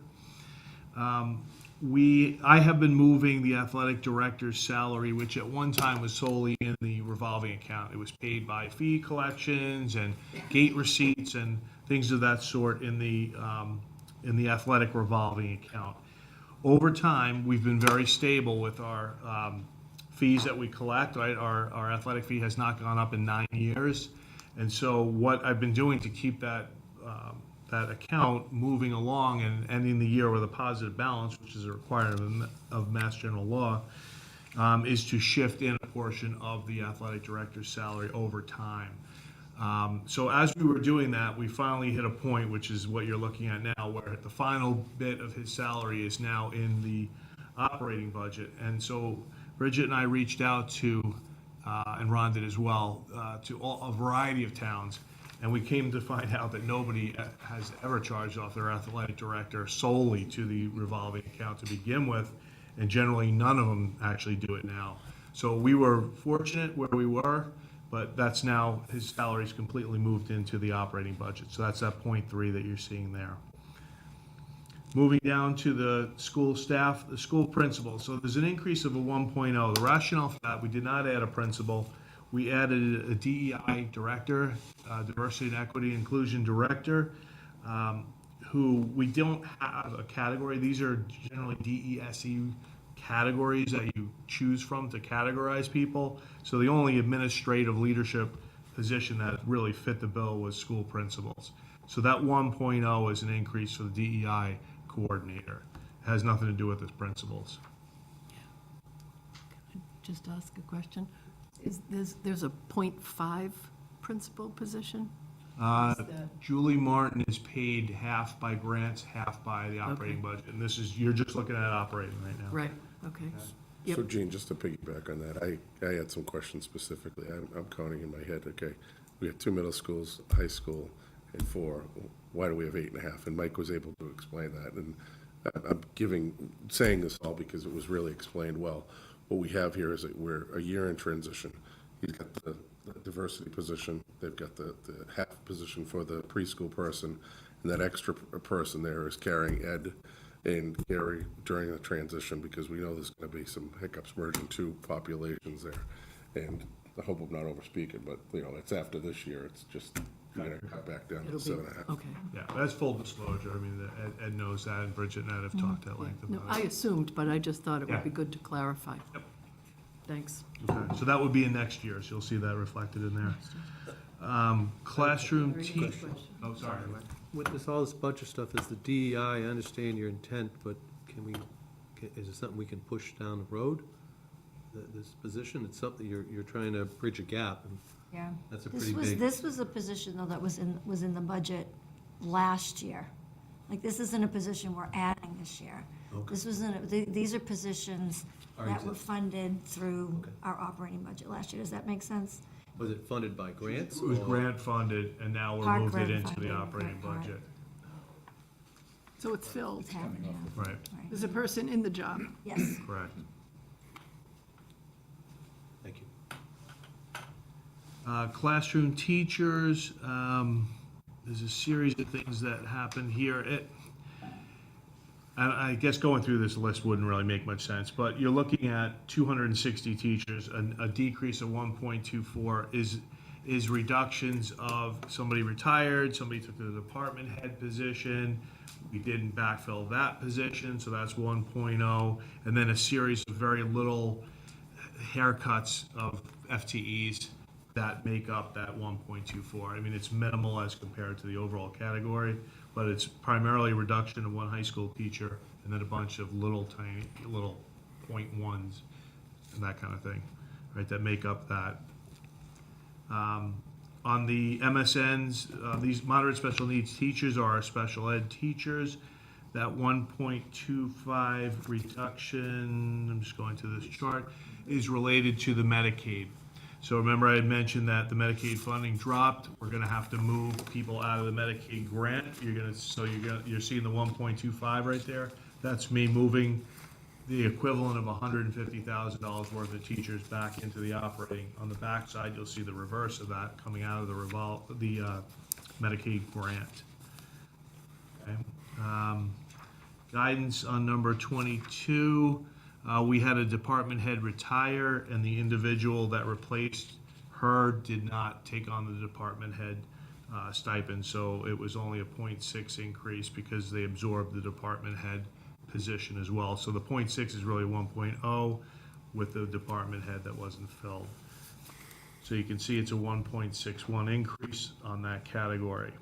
I have been moving the athletic director's salary, which at one time was solely in the revolving account. It was paid by fee collections and gate receipts and things of that sort in the athletic revolving account. Over time, we've been very stable with our fees that we collect, right? Our athletic fee has not gone up in 9 years. And so what I've been doing to keep that account moving along and ending the year with a positive balance, which is a requirement of Mass General Law, is to shift in a portion of the athletic director's salary over time. So as we were doing that, we finally hit a point, which is what you're looking at now, where the final bit of his salary is now in the operating budget. And so Bridget and I reached out to, and Ron did as well, to a variety of towns. And we came to find out that nobody has ever charged off their athletic director solely to the revolving account to begin with, and generally none of them actually do it now. So we were fortunate where we were, but that's now, his salary's completely moved into the operating budget. So that's that .3 that you're seeing there. Moving down to the school staff, the school principal. So there's an increase of a 1.0. The rationale for that, we did not add a principal. We added a DEI director, diversity and equity inclusion director, who we don't have a category. These are generally DESE categories that you choose from to categorize people. So the only administrative leadership position that really fit the bill was school principals. So that 1.0 is an increase for the DEI coordinator. It has nothing to do with the principals. Just ask a question. There's a .5 principal position? Is that- Julie Martin is paid half by grants, half by the operating budget. And this is, you're just looking at operating right now. Right, okay. Yep. So Gene, just to piggyback on that, I had some questions specifically. I'm counting in my head, okay, we have 2 middle schools, high school, and 4. Why do we have 8.5? And Mike was able to explain that. And I'm saying this all because it was really explained well. What we have here is that we're a year in transition. He's got the diversity position, they've got the half position for the preschool person, and that extra person there is carrying Ed and Gary during the transition, because we know there's gonna be some hiccups merging 2 populations there. And I hope I'm not overspeaking, but, it's after this year, it's just, you're gonna cut back down to It'll be, 7.5. okay. Yeah, that's full disclosure. I mean, Ed knows that, and Bridget and Ed have talked at length No, about I it. assumed, but I just thought it Yeah. would be good to clarify. Yep. Thanks. Okay, so that would be in next year, so you'll see that reflected in there. Classroom Very good teach, question. oh, sorry. With all this budget stuff, is the DEI, I understand your intent, but is it something we can push down the road? This position, it's something, you're trying to bridge a gap, and Yeah. that's a pretty big. This was a position, though, that was in the budget last year. Like, this isn't a position we're adding this year. This wasn't, these are positions Are that were exist- funded through Okay. our operating budget last year. Does that make sense? Was it funded by grants? It was or- grant funded, and now we're Part moved it grant into the funded, operating part- budget. So it's filled. It's happening now. Right, Right. There's a person in the job. Yes. correct. Thank you. Classroom teachers, there's a series of things that happen here. And I guess going through this list wouldn't really make much sense, but you're looking at 260 teachers, a decrease of 1.24 is reductions of somebody retired, somebody took the department head position, we didn't backfill that position, so that's 1.0, and then a series of very little haircuts of FTEs that make up that 1.24. I mean, it's minimal as compared to the overall category, but it's primarily a reduction of 1 high school teacher and then a bunch of little tiny, little .1s and that kind of thing, right, that make up that. On the MSNs, these moderate special needs teachers are our special ed teachers. That 1.25 reduction, I'm just going to this chart, is related to the Medicaid. So remember I had mentioned that the Medicaid funding dropped. We're gonna have to move people out of the Medicaid grant. You're seeing the 1.25 right there. That's me moving the equivalent of $150,000 worth of teachers back into the operating. On the backside, you'll see the reverse of that coming out of the Medicaid grant. Okay. Guidance on number 22. We had a department head retire, and the individual that replaced her did not take on the department head stipend, so it was only a 0.6 increase because they absorbed the department head position as well. So the 0.6 is really 1.0 with the department head that wasn't filled. So you can see it's a 1.61 increase on that category.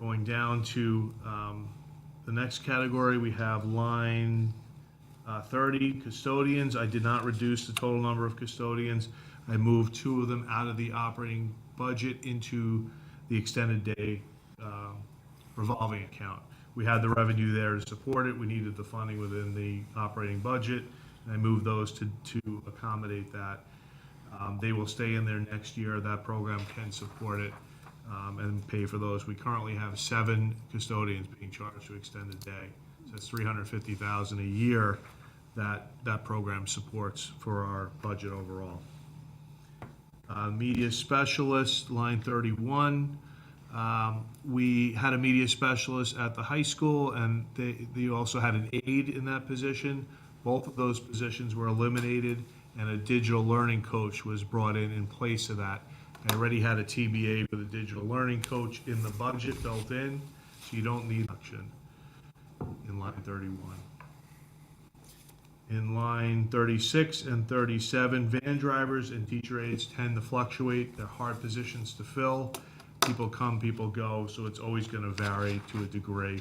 Going down to the next category, we have line 30, custodians. I did not reduce the total number of custodians. I moved 2 of them out of the operating budget into the extended day revolving account. We had the revenue there to support it. We needed the funding within the operating budget, and I moved those to accommodate that. They will stay in there next year. That program can support it and pay for those. We currently have 7 custodians being charged to extended day. So that's $350,000 a year that program supports for our budget overall. Media specialist, line 31. We had a media specialist at the high school, and they also had an aide in that position. Both of those positions were eliminated, and a digital learning coach was brought in place of that. I already had a TBA for the digital learning coach in the budget built in, so you don't need action in line 31. In line 36 and 37, van drivers and teacher aides tend to fluctuate. They're hard positions to fill. People come, people go, so it's always going to vary to a degree.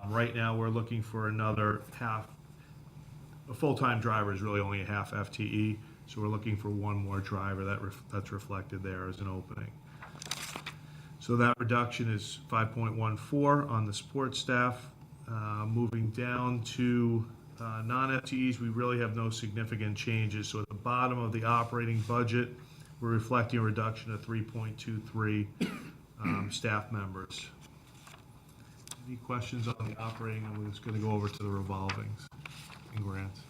Right now, we're looking for another half. A full-time driver is really only a half FTE, so we're looking for one more driver. That's reflected there as an opening. So that reduction is 5.14 on the support staff. Moving down to non-FTEs, we really have no significant changes. So at the bottom of the operating budget, we're reflecting a reduction of 3.23 staff members. Any questions on the operating? I'm just going to go over to the revolvings and grants.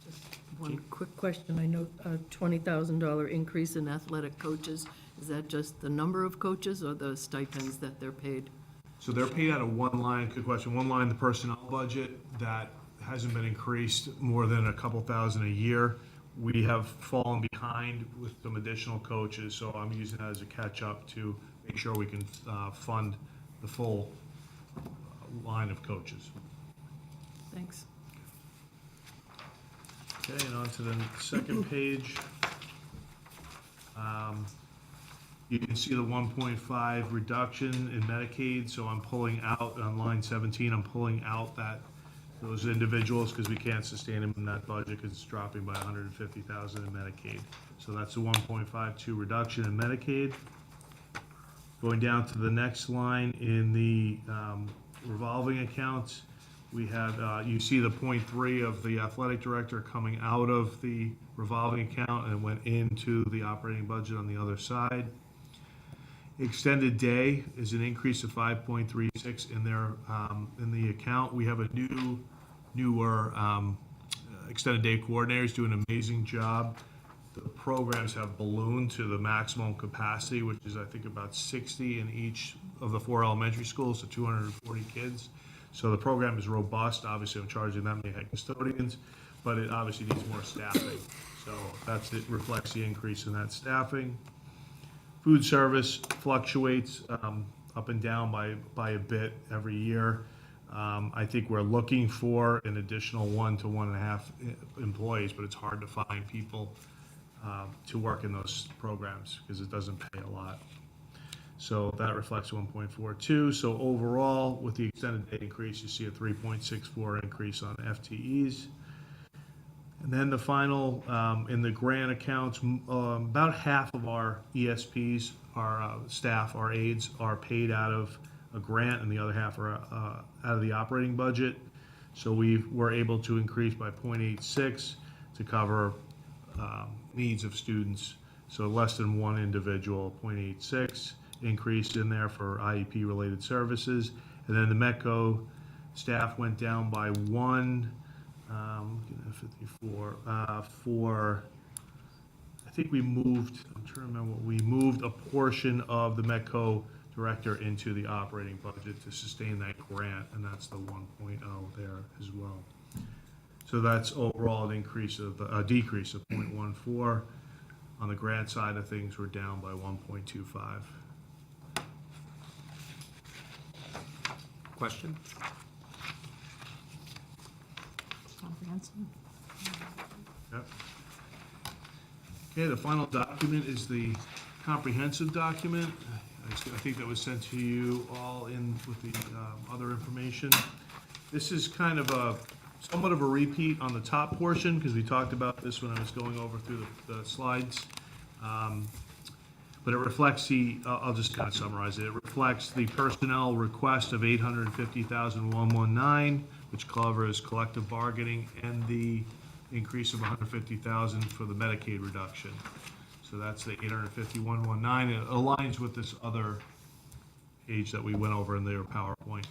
Just one quick question. I note a $20,000 increase in athletic coaches. Is that just the number of coaches or the stipends that they're paid? So they're paid out of one line, good question, one line, the personnel budget, that hasn't been increased more than a couple thousand a year. We have fallen behind with some additional coaches, so I'm using that as a catch-up to make sure we can fund the full line of coaches. Thanks. Okay, and on to the second page. You can see the 1.5 reduction in Medicaid, so I'm pulling out, on line 17, I'm pulling out those individuals because we can't sustain them in that budget because it's dropping by 150,000 in Medicaid. So that's a 1.52 reduction in Medicaid. Going down to the next line in the revolving accounts, we have, you see the 0.3 of the athletic director coming out of the revolving account and went into the operating budget on the other side. Extended day is an increase of 5.36 in there, in the account. We have a newer extended day coordinators doing an amazing job. The programs have ballooned to the maximum capacity, which is I think about 60 in each of the 4 elementary schools, so 240 kids. So the program is robust. Obviously, I'm charging that many head custodians, but it obviously needs more staffing. So it reflects the increase in that staffing. Food service fluctuates up and down by a bit every year. I think we're looking for an additional 1 to 1.5 employees, but it's hard to find people to work in those programs because it doesn't pay a lot. So that reflects 1.42. So overall, with the extended day increase, you see a 3.64 increase on FTEs. And then the final, in the grant accounts, about half of our ESPs, our staff, our aides, are paid out of a grant, and the other half are out of the operating budget. So we were able to increase by 0.86 to cover needs of students. So less than one individual, 0.86 increase in there for IEP-related services. And then the METCO staff went down by 1. 54 for, I think we moved, I'm trying to remember, we moved a portion of the METCO director into the operating budget to sustain that grant, and that's the 1.0 there as well. So that's overall a decrease of 0.14. On the grant side of things, we're down by 1.25. Question? Comprehensive. Yep. Okay, the final document is the comprehensive document. I think that was sent to you all in with the other information. This is kind of somewhat of a repeat on the top portion because we talked about this when I was going over through the slides. But it reflects I'll just kind of summarize it. It reflects the personnel request of $850,119, which covers collective bargaining, and the increase of $150,000 for the Medicaid reduction. So that's the $850,119. It aligns with this other page that we went over in their PowerPoint.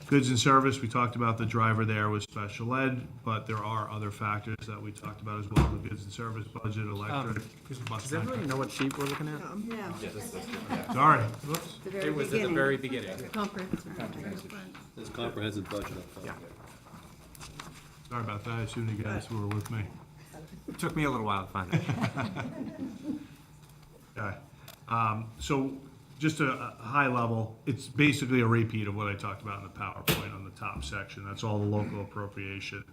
Goods and service, we talked about the driver there with special ed, but there are other factors that we talked about as well, the goods and service budget, electric. bus Does everybody know what sheet we're looking at? Yeah. Sorry, whoops. The very It was at the beginning. very beginning. There's comprehensive budget up front. Sorry about that, I assume you guys were with me. It took me a little while to find it. Okay, so just a high level, it's basically a repeat of what I talked about in the PowerPoint on the top section. That's all the local appropriation.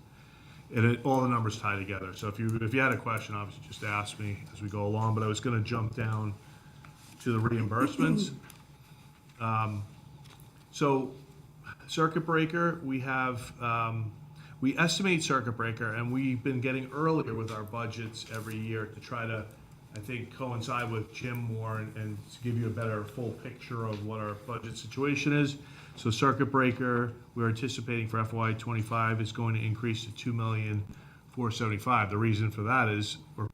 all the numbers tie together. So if you had a question, obviously just ask me as we go along, but I was gonna jump down to the reimbursements. So circuit breaker, we have, we estimate circuit breaker, and we've been getting earlier with our budgets every year to try to, I think, coincide with Jim more and to give you a better full picture of what our budget situation is. So circuit breaker, we're anticipating for FY '25 is going to increase to $2,475,000. The reason for that is we're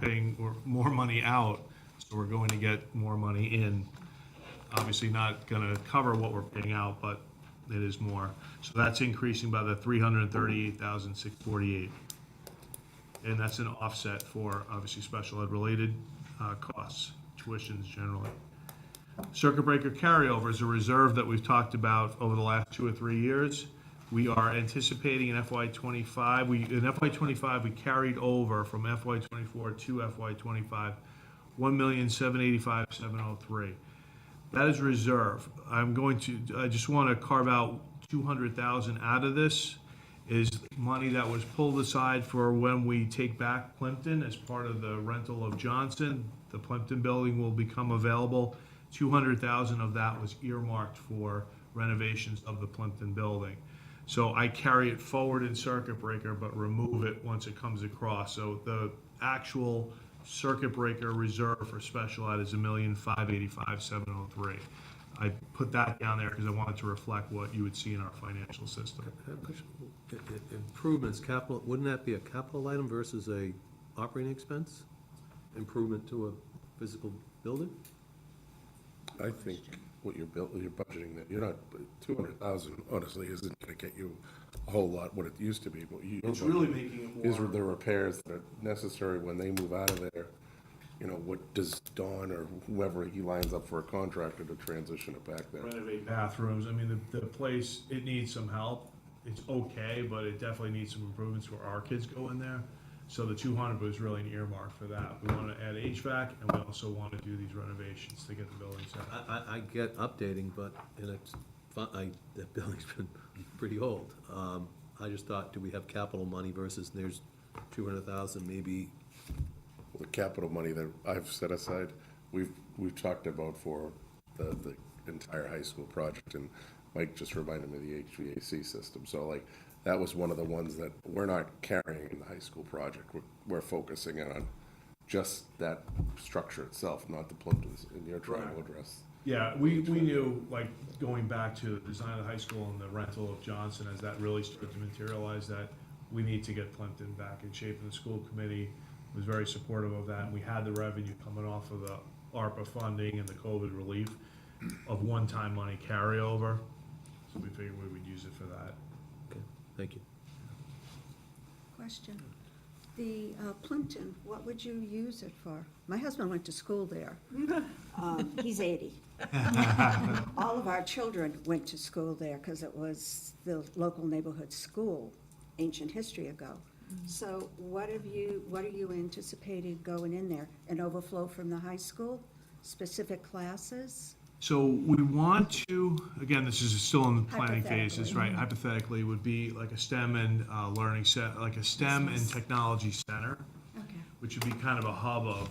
more money out, so we're going to get more money in. Obviously not gonna cover what we're paying out, but it is more. So that's increasing by the $338,648. And that's an offset for, obviously, special ed related costs, tuitions generally. Circuit breaker carryover is a reserve that we've talked about over the last 2 or 3 years. We are anticipating in FY '25, in FY '25, we carried over from FY '24 to FY '25, $1,785,703. That is reserve. I just want to carve out 200,000 out of this, is money that was pulled aside for when we take back Plimpton as part of the rental of Johnson. The Plimpton building will become available. 200,000 of that was earmarked for renovations of the Plimpton building. So I carry it forward in circuit breaker, but remove it once it comes across. So the actual circuit breaker reserve for special ed is $1,585,703. I put that down there because I wanted to reflect what you would see in our financial system. Improvements, capital, wouldn't that be a capital item versus a operating expense? Improvement to a physical building? I think what you're budgeting, that you're not, 200,000 honestly isn't gonna get you a whole lot what it used to be, but you. It's really making it These are more, the repairs that are necessary when they move out of there. You know, what does Don or whoever he lines up for a contractor to transition it back there? renovate bathrooms. I mean, the place, it needs some help. It's okay, but it definitely needs some improvements where our kids go in there. So the 200 was really an earmark for that. We want to add HVAC, and we also want to do these renovations to get the building set. I get updating, but, and it's, that building's been pretty old. I just thought, do we have capital money versus there's 200,000 maybe? The capital money that I've set aside, we've talked about for the entire high school project, and Mike just reminded me of the HVAC system. So like, that was one of the ones that we're not carrying in the high school project. We're focusing on just that structure itself, not the Plimptons, and you're trying to address. Yeah, we knew, like, going back to the design of the high school and the rental of Johnson, as that really started to materialize, that we need to get Plimpton back in shape. And the school committee was very supportive of that. And we had the revenue coming off of the ARPA funding and the COVID relief of one-time money carryover. So we figured we would use it for that. Okay, thank you. Question. The Plimpton, what would you use it for? My husband went to school there. He's 80. All of our children went to school there because it was the local neighborhood school, ancient history ago. So what are you anticipating going in there? An overflow from the high school, specific classes? So we want to, again, this is still in the planning phases, Hypothetically. right? Hypothetically, would be like a STEM and learning set, like a STEM and technology center, Okay. which would be kind of a hub of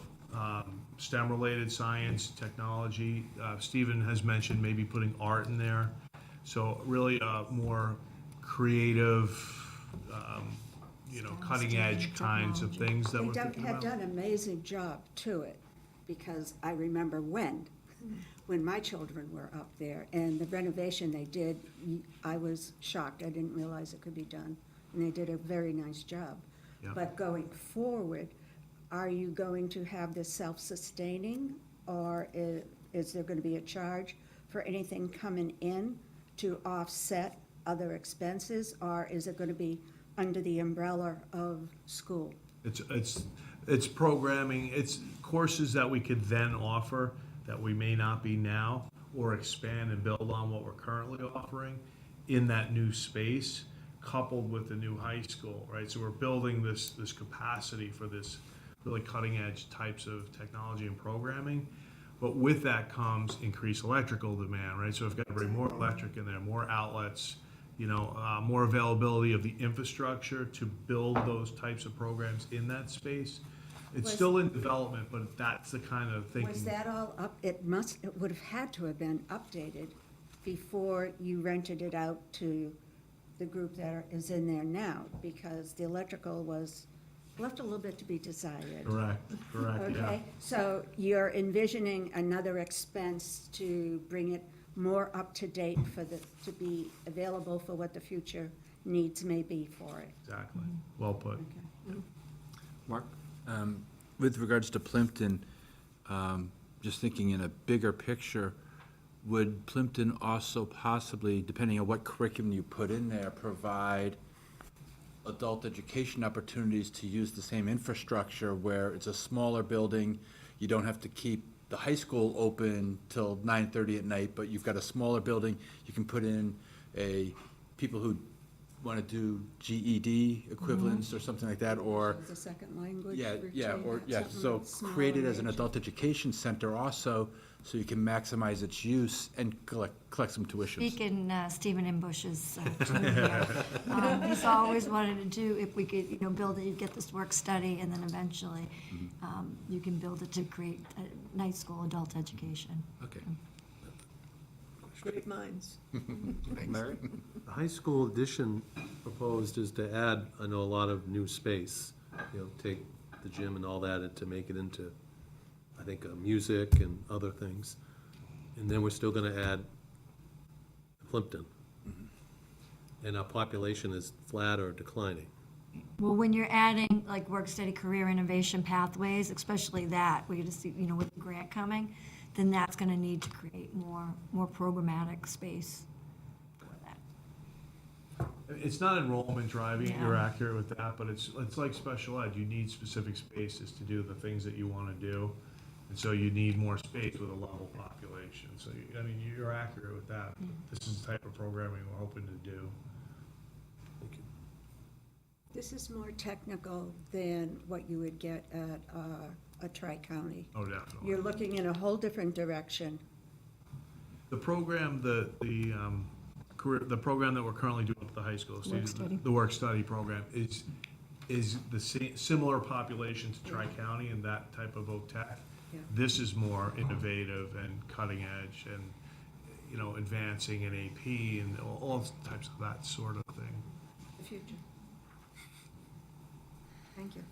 STEM-related science, technology. Stephen has mentioned maybe putting art in there. So really more creative, cutting-edge kinds of things that They we're thinking had about. done an amazing job to it, because I remember when my children were up there, and the renovation they did, I was shocked. I didn't realize it could be done, and they did a very nice job. Yeah. But going forward, are you going to have this self-sustaining, or is there going to be a charge for anything coming in to offset other expenses, or is it going to be under the umbrella of school? It's programming, it's courses that we could then offer that we may not be now, or expand and build on what we're currently offering in that new space, coupled with the new high school, right? So we're building this capacity for this really cutting edge types of technology and programming. But with that comes increased electrical demand, right? So we've got to bring more electric in there, more outlets, more availability of the infrastructure to build those types of programs in that space. It's Was- still in development, but that's the kind of thinking. Was that all up, it would have had to have been updated before you rented it out to the group that is in there now, because the electrical was left a little bit to be desired. Correct, yeah. Okay, so you're envisioning another expense to bring it more up to date to be available for what the future needs may be for it. Exactly, well put. Mark? With regards to Plimpton, just thinking in a bigger picture, would Plimpton also possibly, depending on what curriculum you put in there, provide adult education opportunities to use the same infrastructure where it's a smaller building, you don't have to keep the high school open till 9:30 at night, but you've got a smaller building, you can put in people who want to do GED equivalents or something like that, or As a second language. so create it as an adult education center also, so you can maximize its use and collect some tuitions. Speaking Stephen Imbush's team here, he's always wanted to do, if we could, build it, you get this work study, and then eventually you can build it to create a night school adult education. Okay. Great minds. Larry? The high school addition proposed is to add, I know, a lot of new space, take the gym and all that and to make it into, I think, music and other things. And then we're still gonna add Plimpton. And our population is flat or declining. Well, when you're adding like work study, career innovation pathways, especially that, we're gonna see, with the grant coming, then that's gonna need to create more programmatic space for that. It's not enrollment driving, Yeah. you're accurate with that, but it's like special ed, you need specific spaces to do the things that you want to do. And so you need more space with a level population, so, you're accurate with that. This is the type of programming we're hoping to do. This is more technical than what you would get at a tri-county. Oh, definitely. You're looking in a whole different direction. The program, the program that we're currently doing at the high school, Work-study. the work-study program, is the similar population to Tri-County and that type of OTech. Yeah. This is more innovative and cutting edge and, advancing in AP and all types of that sort of thing. The future. Thank you.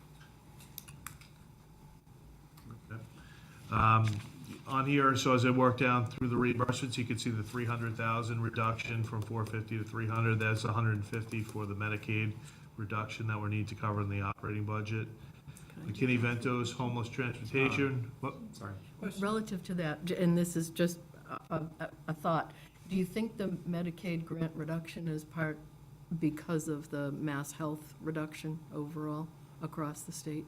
On here, so as I work down through the reimbursements, you can see the 300,000 reduction from 450 to 300. That's 150 for the Medicaid reduction that we need to cover in the operating budget. McKinney-Ventos homeless transportation. Sorry. Relative to that, and this is just a thought, do you think the Medicaid grant reduction is part because of the mass health reduction overall across the state?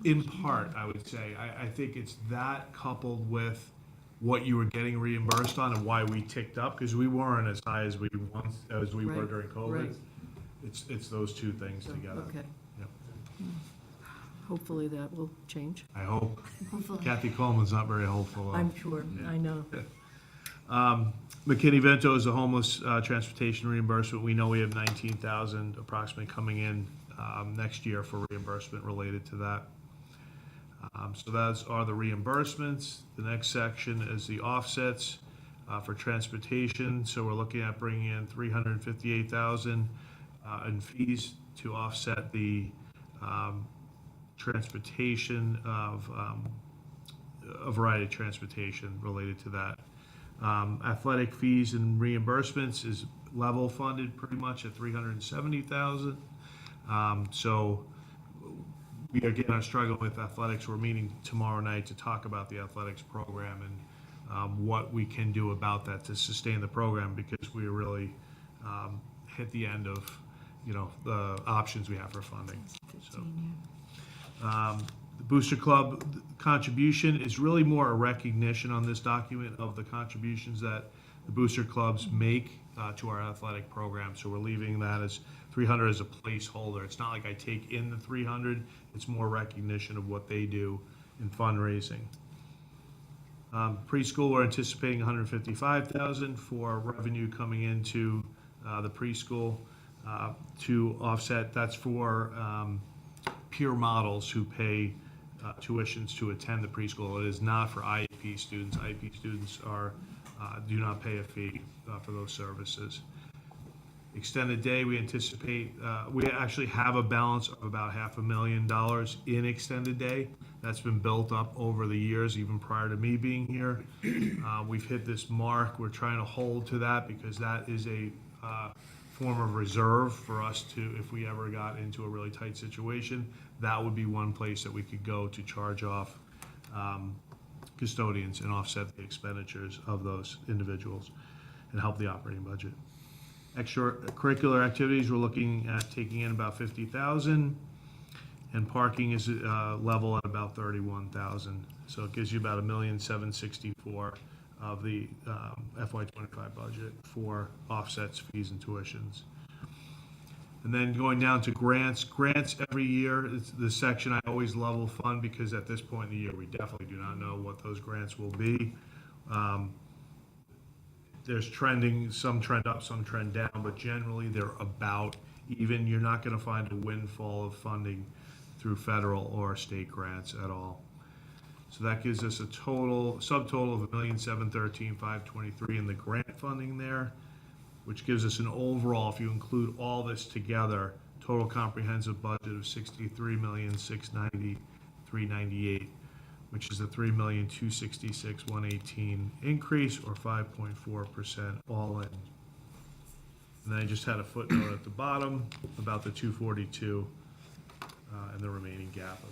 In part, I would say. I think it's that coupled with what you were getting reimbursed on and why we ticked up, because we weren't as high as we were Right, during COVID. right. It's those two things together. Okay, Yep. hopefully that will change. I hope. Hopefully. Kathy Coleman's not very hopeful. though. I'm sure, I know. McKinney-Vento is a homeless transportation reimbursement. We know we have 19,000 approximately coming in next year for reimbursement related to that. So those are the reimbursements. The next section is the offsets for transportation. So we're looking at bringing in 358,000 in fees to offset the transportation of a variety of transportation related to that. Athletic fees and reimbursements is level funded pretty much at 370,000. So we again are struggling with athletics. We're meeting tomorrow night to talk about the athletics program and what we can do about that to sustain the program, because we really hit the end of the options we have for funding. So. The Booster Club contribution is really more a recognition on this document of the contributions that the booster clubs make to our athletic program. So we're leaving that as 300 as a placeholder. It's not like I take in the 300, it's more recognition of what they do in fundraising. Preschool, we're anticipating 155,000 for revenue coming into the preschool to offset. That's for peer models who pay tuitions to attend the preschool. It is not for IEP students. IEP students do not pay a fee for those services. Extended day, we anticipate, we actually have a balance of about $500,000 in extended day. That's been built up over the years, even prior to me being here. We've hit this mark. We're trying to hold to that because that is a form of reserve for us to, if we ever got into a really tight situation, that would be one place that we could go to charge off custodians and offset the expenditures of those individuals and help the operating budget. Extracurricular activities, we're looking at taking in about 50,000, and parking is level at about 31,000. So it gives you about $1,764,000 of the FY25 budget for offsets, fees, and tuitions. And then going down to grants. Grants every year, it's the section I always level fund because at this point in the year, we definitely do not know what those grants will be. There's trending, some trend up, some trend down, but generally they're about even. You're not going to find a windfall of funding through federal or state grants at all. So that gives us a subtotal of $1,713,523 in the grant funding there, which gives us an overall, if you include all this together, total comprehensive budget of $63,690,398, which is a $3,266,118 increase, or 5.4% all in. And then I just had a footnote at the bottom about the 242 and the remaining gap of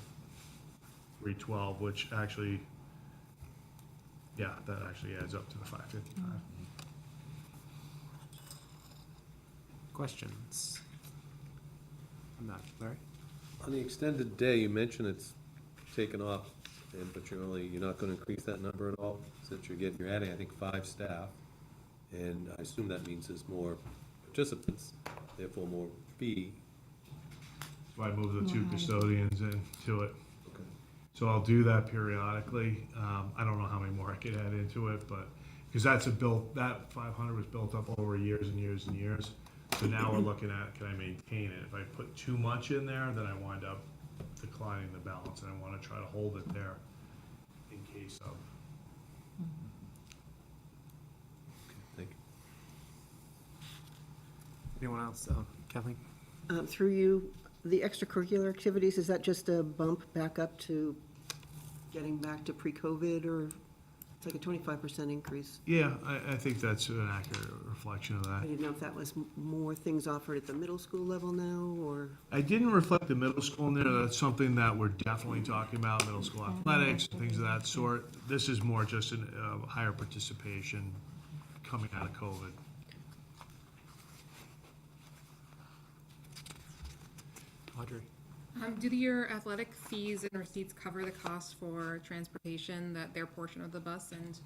312, which actually, yeah, that actually adds up to the 555. Questions? I'm not, Larry? On the extended day, you mentioned it's taken off, but you're not gonna increase that number at all, since you're adding, I think, 5 staff. And I assume that means there's more participants, therefore more fee. So I moved the 2 custodians into it. Okay. So I'll do that periodically. I don't know how many more I could add into it, but, because that 500 was built up over years and years and years. So now we're looking at, can I maintain it? If I put too much in there, then I wind up declining the balance, and I want to try to hold it there in case of. Thank you. Anyone else? Kathleen? Through you, the extracurricular activities, is that just a bump back up to getting back to pre-COVID, or it's like a 25% increase? Yeah, I think that's an accurate reflection of I that. didn't know if that was more things offered at the middle school level now, or? I didn't reflect the middle school in there. That's something that we're definitely talking about, middle school athletics, things of that sort. This is more just a higher participation coming out of COVID. Audrey? Do your athletic fees and receipts cover the cost for transportation, their portion of the bus, and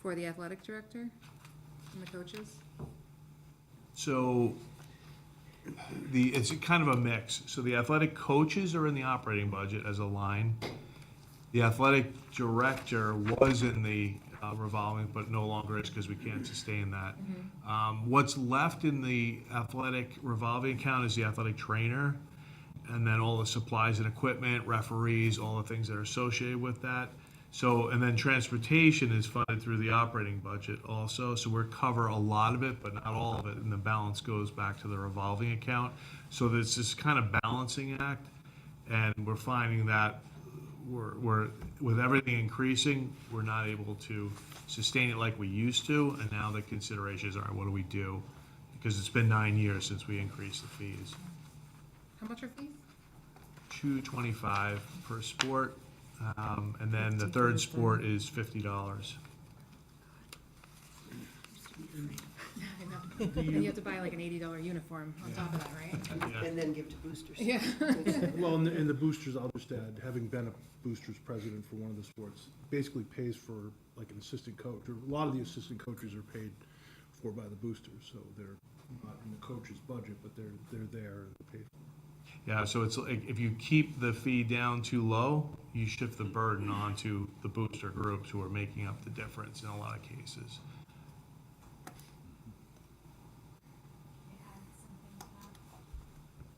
for the athletic director and the coaches? So it's kind of a mix. So the athletic coaches are in the operating budget as a line. The athletic director was in the revolving, but no longer is because we can't sustain that. What's left in the athletic revolving account is the athletic trainer, and then all the supplies and equipment, referees, all the things that are associated with that. So, and then transportation is funded through the operating budget also, so we cover a lot of it, but not all of it, and the balance goes back to the revolving account. So there's this kind of balancing act, and we're finding that we're with everything increasing, we're not able to sustain it like we used to, and now the consideration is, all right, what do we do? Because it's been 9 years since we increased the fees. How much are fees? $225 per sport, and then the third sport is $50. I know. And you have to buy like an $80 uniform on top of that, right? Yeah. And then give to boosters. Yeah. Well, in the boosters, I'll just add, having been a boosters president for one of the sports, basically pays for like an assistant coach, or a lot of the assistant coaches are paid for by the boosters, so they're not in the coach's budget, but they're there and paid for. Yeah, so it's like, if you keep the fee down too low, you shift the burden onto the booster groups who are making up the difference in a lot of cases.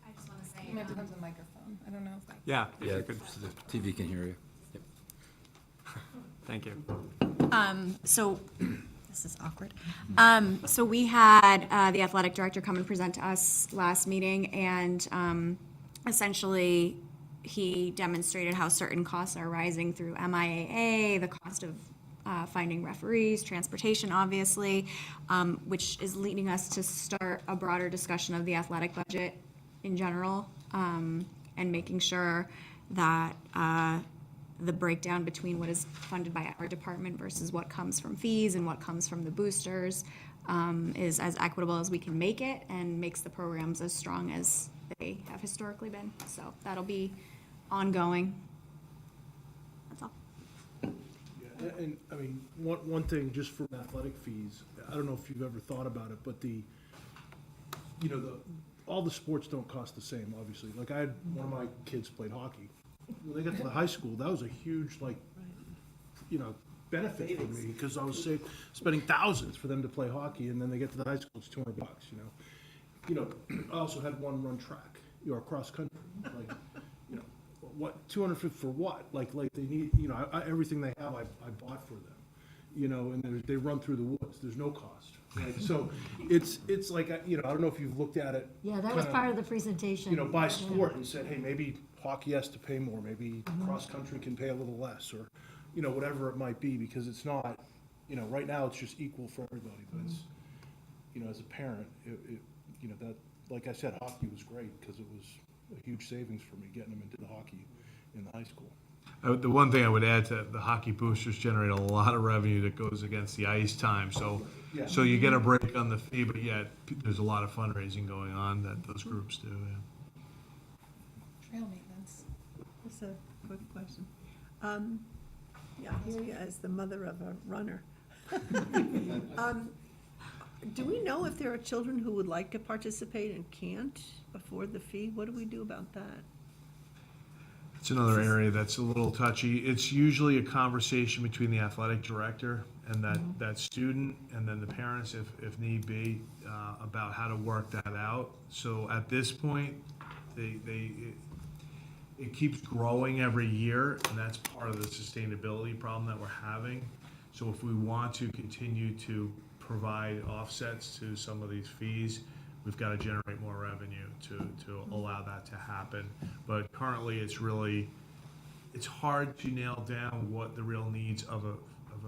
I just wanna say, You might have to come to the microphone. I don't know if that. Yeah, if Yeah, you could, the TV can hear you. thank you. So, this is awkward. So we had the athletic director come and present to us last meeting, and essentially, he demonstrated how certain costs are rising through MIAA, the cost of finding referees, transportation, obviously, which is leading us to start a broader discussion of the athletic budget in general, and making sure that the breakdown between what is funded by our department versus what comes from fees and what comes from the boosters is as equitable as we can make it, and makes the programs as strong as they have historically been. So that'll be ongoing. That's all. Yeah, and, I mean, one thing, just for athletic fees, I don't know if you've ever thought about it, but all the sports don't cost the same, obviously. Like, I had, one of my kids played hockey. When they got to the high school, that was a huge, benefit for me, because I was spending thousands for them to play hockey, and then they get to the high school, it's $200, I also had one run track, cross country, what, 250 for what? Like they need, everything they have, I bought for them, and they run through the woods, there's no cost, right? So it's like, I don't know if you've looked at it. Yeah, that was kinda, part of the presentation. by sport, and said, hey, maybe hockey has to pay more, maybe cross-country can pay a little less, or, whatever it might be, because it's not, right now, it's just equal for everybody, but it's, as a parent, that, like I said, hockey was great, because it was a huge savings for me, getting them into the hockey in the high school. The one thing I would add to the hockey boosters generate a lot of revenue that goes against the ice time, so you get a break on the fee, but yet there's a lot of fundraising going on that those groups do, yeah. Trail maintenance. Just a quick question. Yeah, I hear you as the mother of a runner. Do we know if there are children who would like to participate and can't afford the fee? What do we do about that? It's another area that's a little touchy. It's usually a conversation between the athletic director and that student, and then the parents, if need be, about how to work that out. So at this point, it keeps growing every year, and that's part of the sustainability problem that we're having. So if we want to continue to provide offsets to some of these fees, we've got to generate more revenue to allow that to happen. But currently, it's hard to nail down what the real needs of a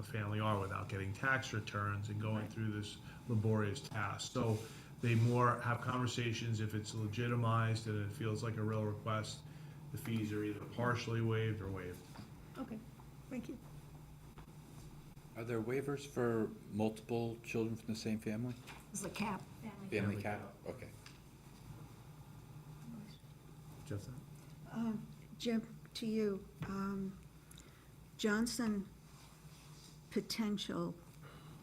family are without getting tax returns and going through this laborious task. So they more have conversations if it's legitimized and it feels like a real request. The fees are either partially waived or waived. Okay, thank you. Are there waivers for multiple children from the same family? It's a cap. Family cap? Okay. Jim, to you, Johnson, potential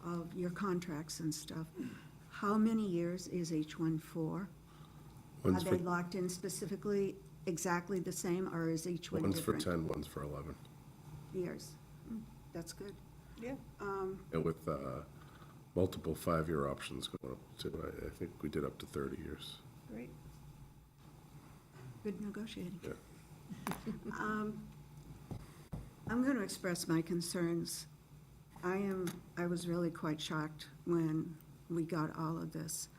of your contracts and stuff, how many years is each one for? Are One's they for, locked in specifically exactly the same, or is each one one's for different? 10, one's for 11. Years. That's good. Yeah. And with multiple 5-year options going up to, I think we did up to 30 years. Great. Good negotiating. Yeah. I'm going to express my concerns. I was really quite shocked when we got all of this.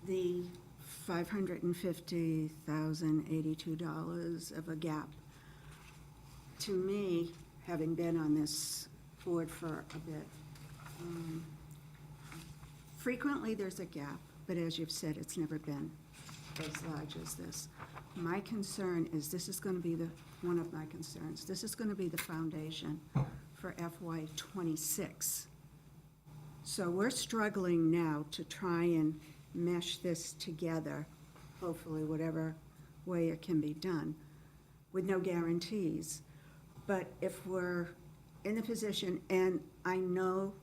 The $550,082 of a gap. To me, having been on this board for a bit, frequently there's a gap, but as you've said, it's never been as large as this. My concern is this is going to be one of my concerns. This is going to be the foundation for FY '26. So we're struggling now to try and mesh this together, hopefully whatever way it can be done, with no guarantees. But if we're in the position, and I know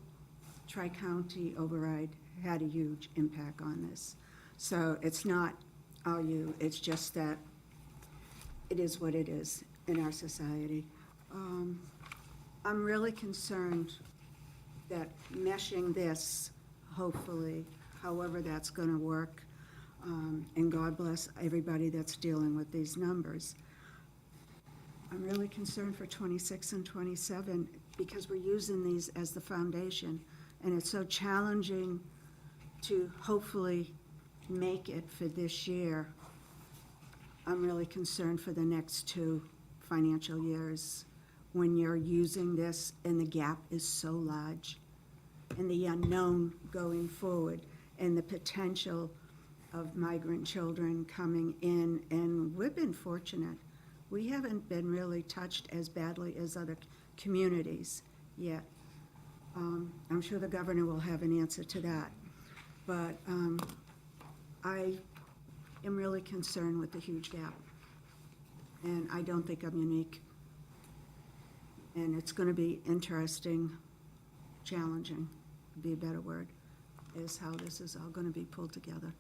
Tri-County override had a huge impact on this, So it's not all you, it's just that it is what it is in our society. I'm really concerned that meshing this, hopefully, however that's going to work, and God bless everybody that's dealing with these numbers. I'm really concerned for 26 and 27 because we're using these as the foundation, and it's so challenging to hopefully make it for this year. I'm really concerned for the next 2 financial years when you're using this and the gap is so large, and the unknown going forward, and the potential of migrant children coming in. And we've been fortunate. We haven't been really touched as badly as other communities yet. I'm sure the governor will have an answer to that. But I am really concerned with the huge gap. And I don't think I'm unique. And it's going to be interesting, challenging, would be a better word, is how this is all going to be pulled together.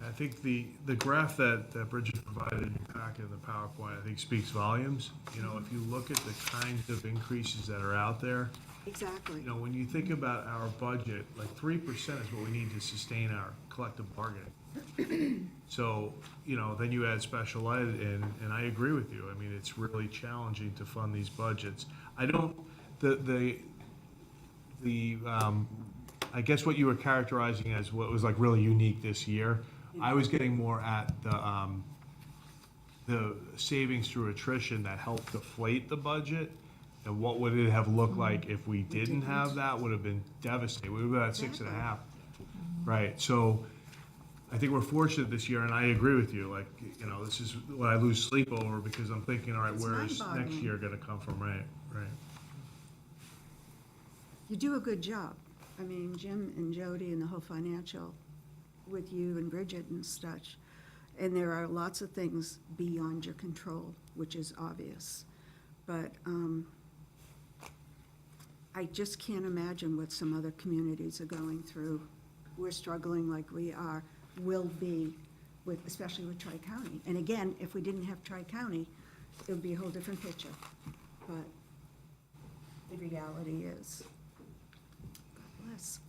I think the graph that Bridget provided in your packet in the PowerPoint, I think speaks volumes. You know, if you look at the kinds of increases that are out there, Exactly. you know, when you think about our budget, like 3% is what we need to sustain our collective bargaining. So, you know, then you add special ed, and I agree with you. I mean, it's really challenging to fund these budgets. I don't, I guess what you were characterizing as what was like really unique this year, I was getting more at the savings through attrition that helped deflate the budget. And what would it have looked like if we didn't have that? Would have been devastating. We would have been at 6.5. Right, so I think we're fortunate this year, and I agree with you, like, you know, this is what I lose sleep over, because I'm thinking, all right, It's where is next mind-boggling. year gonna come from, right? You do a good job. I mean, Jim and Jody and the whole financial with you and Bridget and such. And there are lots of things beyond your control, which is obvious. But I just can't imagine what some other communities are going through. We're struggling like we are, will be, with, especially with Tri-County. And again, if we didn't have Tri-County, it would be a whole different picture. But the reality is, God bless.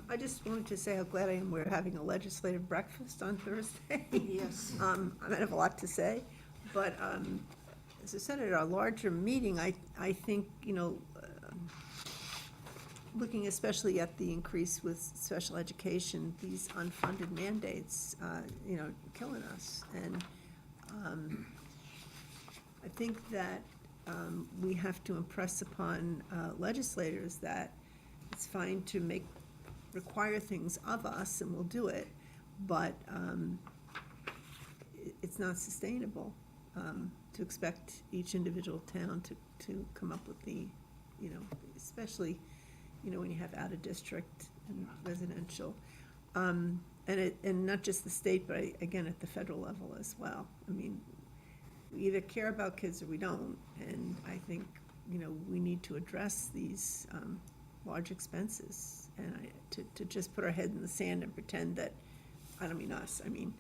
I just wanted to say how glad I am we're having a legislative breakfast on Thursday. Yes. I might have a lot to say, but as I said at our larger meeting, I think, you know, looking especially at the increase with special education, these unfunded mandates, you know, killing us. And I think that we have to impress upon legislators that it's fine to require things of us, and we'll do it, but it's not sustainable to expect each individual town to come up with the, you know, especially, you know, when you have out-of-district and residential. And not just the state, but again, at the federal level as well. I mean, we either care about kids or we don't, and I think, you know, we need to address these large expenses, and to just put our head in the sand and pretend that, I don't mean us, I mean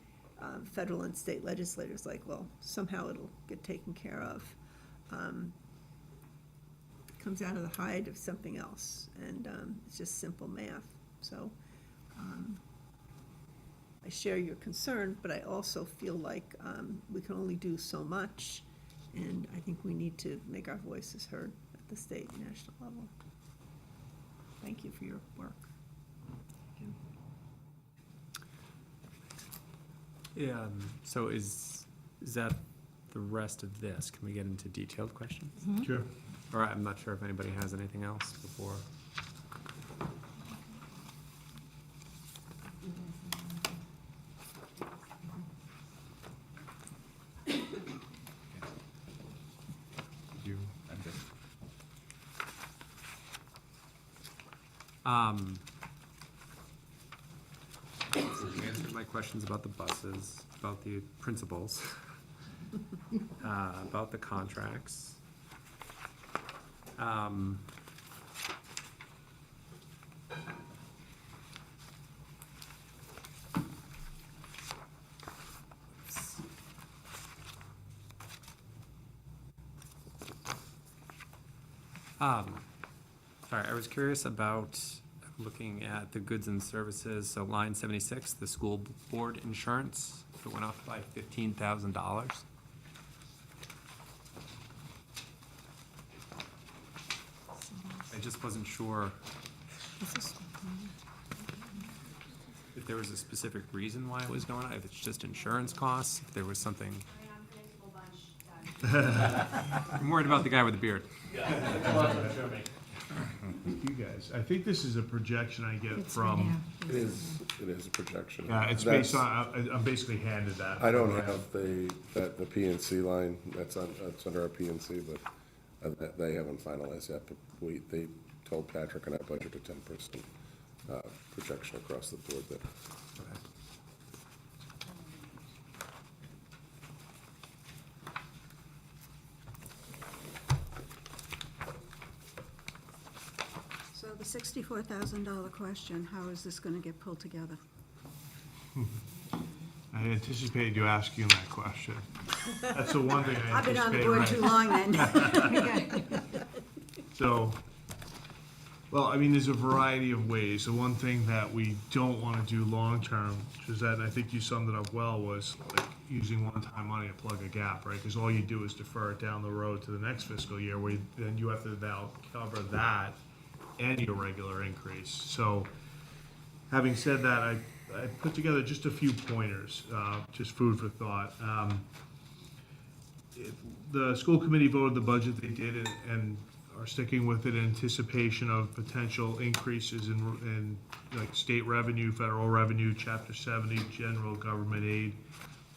federal and state legislators, like, well, somehow it'll get taken care of, comes out of the hide of something else, and it's just simple math. So I share your concern, but I also feel like we can only do so much, and I think we need to make our voices heard at the state and national level. Thank you for your work. Yeah, so is that the rest of this? Can we get into detailed questions? Sure. All right, I'm not sure if anybody has anything else before. You, I'm good. You answered my questions about the buses, about the principals, about the contracts. Sorry, I was curious about looking at the goods and services, so line 76, the school board insurance, it went up by $15,000. I just wasn't sure if there was a specific reason why it was going up, if it's just insurance costs, if there was something. I'm worried about the guy with the beard. You guys, I think this is a projection I get from, It is a projection. yeah, it's based on, I'm basically handed that. I don't have the PNC line, that's under our PNC, but they haven't finalized yet, but they told Patrick and I budget a 10% projection across the board there. So the $64,000 question, how is this going to get pulled together? I anticipated you asking that question. That's the one thing I I've been on the anticipated. board right? too long then. So, well, I mean, there's a variety of ways. The one thing that we don't want to do long-term, which is that, and I think you summed it up well, was like using one-time money to plug a gap, right? Because all you do is defer it down the road to the next fiscal year, where then you have to now cover that and your regular increase. So, having said that, I put together just a few pointers, just food for thought. The school committee voted the budget they did and are sticking with it in anticipation of potential increases in like state revenue, federal revenue, chapter 70, general government aid.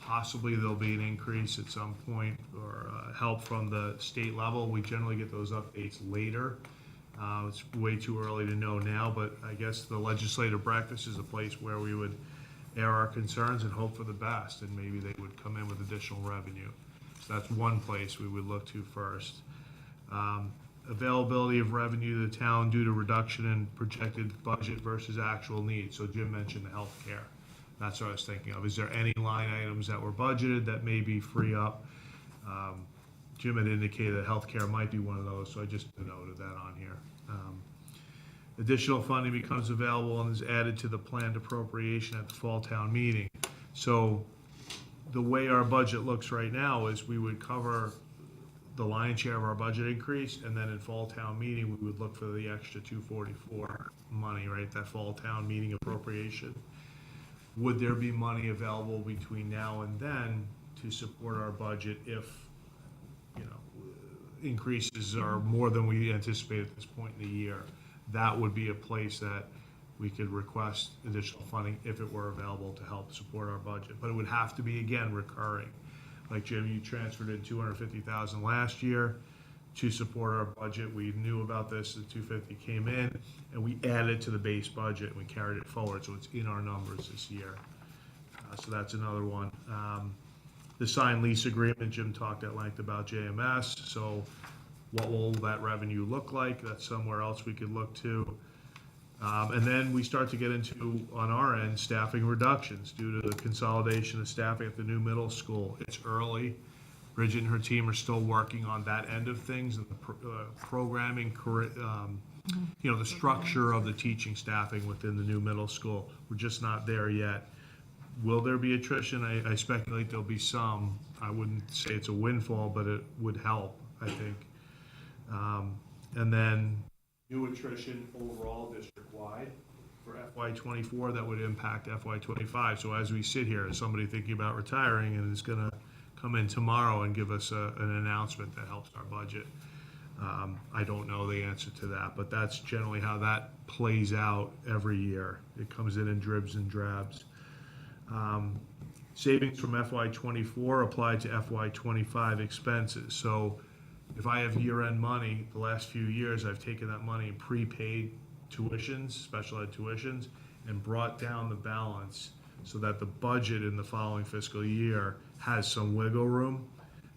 Possibly there'll be an increase at some point or help from the state level. We generally get those updates later. It's way too early to know now, but I guess the legislative practice is a place where we would air our concerns and hope for the best, and maybe they would come in with additional revenue. So that's one place we would look to first. Availability of revenue to the town due to reduction in projected budget versus actual needs. So Jim mentioned the healthcare. That's what I was thinking of. Is there any line items that were budgeted that maybe free up? Jim had indicated that healthcare might be one of those, so I just noted that on here. Additional funding becomes available and is added to the planned appropriation at the fall town meeting. So the way our budget looks right now is we would cover the lion's share of our budget increase, and then in fall town meeting, we would look for the extra 244 money, right, that fall town meeting appropriation. Would there be money available between now and then to support our budget if, you know, increases are more than we anticipate at this point in the year? That would be a place that we could request additional funding if it were available to help support our budget. But it would have to be, again, recurring. Like Jim, you transferred in $250,000 last year to support our budget. We knew about this, the $250 came in, and we added it to the base budget, and we carried it forward, so it's in our numbers this year. So that's another one. The signed lease agreement, Jim talked at length about JMS, so what will that revenue look like? That's somewhere else we could look to. And then we start to get into, on our end, staffing reductions due to the consolidation of staffing at the new middle school. It's early. Bridget and her team are still working on that end of things and the programming, you know, the structure of the teaching staffing within the new middle school. We're just not there yet. Will there be attrition? I speculate there'll be some. I wouldn't say it's a windfall, but it would help, I think. And then new attrition overall district-wide for FY24 that would impact FY25. So as we sit here, is somebody thinking about retiring and is going to come in tomorrow and give us an announcement that helps our budget? I don't know the answer to that, but that's generally how that plays out every year. It comes in dribs and drabs. Savings from FY24 applied to FY25 expenses. So if I have year-end money, the last few years, I've taken that money and prepaid tuitions, special ed tuitions, and brought down the balance so that the budget in the following fiscal year has some wiggle room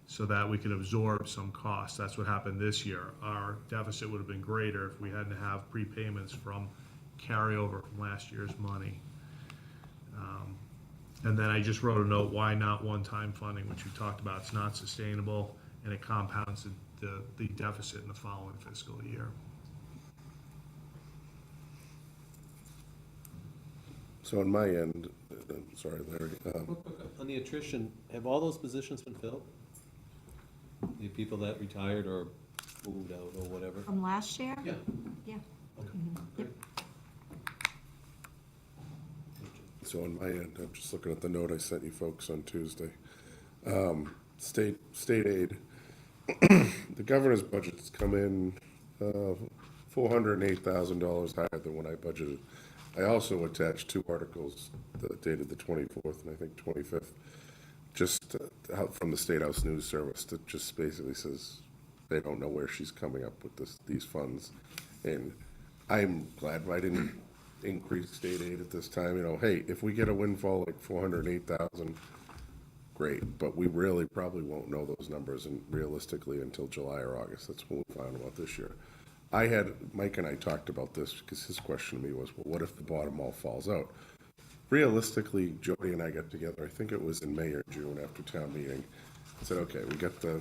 so that we can absorb some costs. That's what happened this year. Our deficit would have been greater if we hadn't have prepayments from carryover from last year's money. And then I just wrote a note, why not one-time funding, which we talked about. It's not sustainable. and it compounds the deficit in the following fiscal year. So on my end, sorry, Larry, On the attrition, have all those positions been filled? The people that retired or moved out or whatever? From last year? Yeah. Yeah. so on my end, I'm just looking at the note I sent you folks on Tuesday. State aid, the governor's budget's come in $408,000 higher than what I budgeted. I also attached 2 articles that dated the 24th and I think 25th, just out from the State House News Service that just basically says they don't know where she's coming up with these funds. And I'm glad I didn't increase state aid at this time. You know, hey, if we get a windfall like 408,000, great, but we really probably won't know those numbers and realistically until July or August. That's when we'll find out this year. Mike and I talked about this because his question to me was, well, what if the bottom all falls out? Realistically, Jody and I got together, I think it was in May or June after town meeting, and said, okay, we got the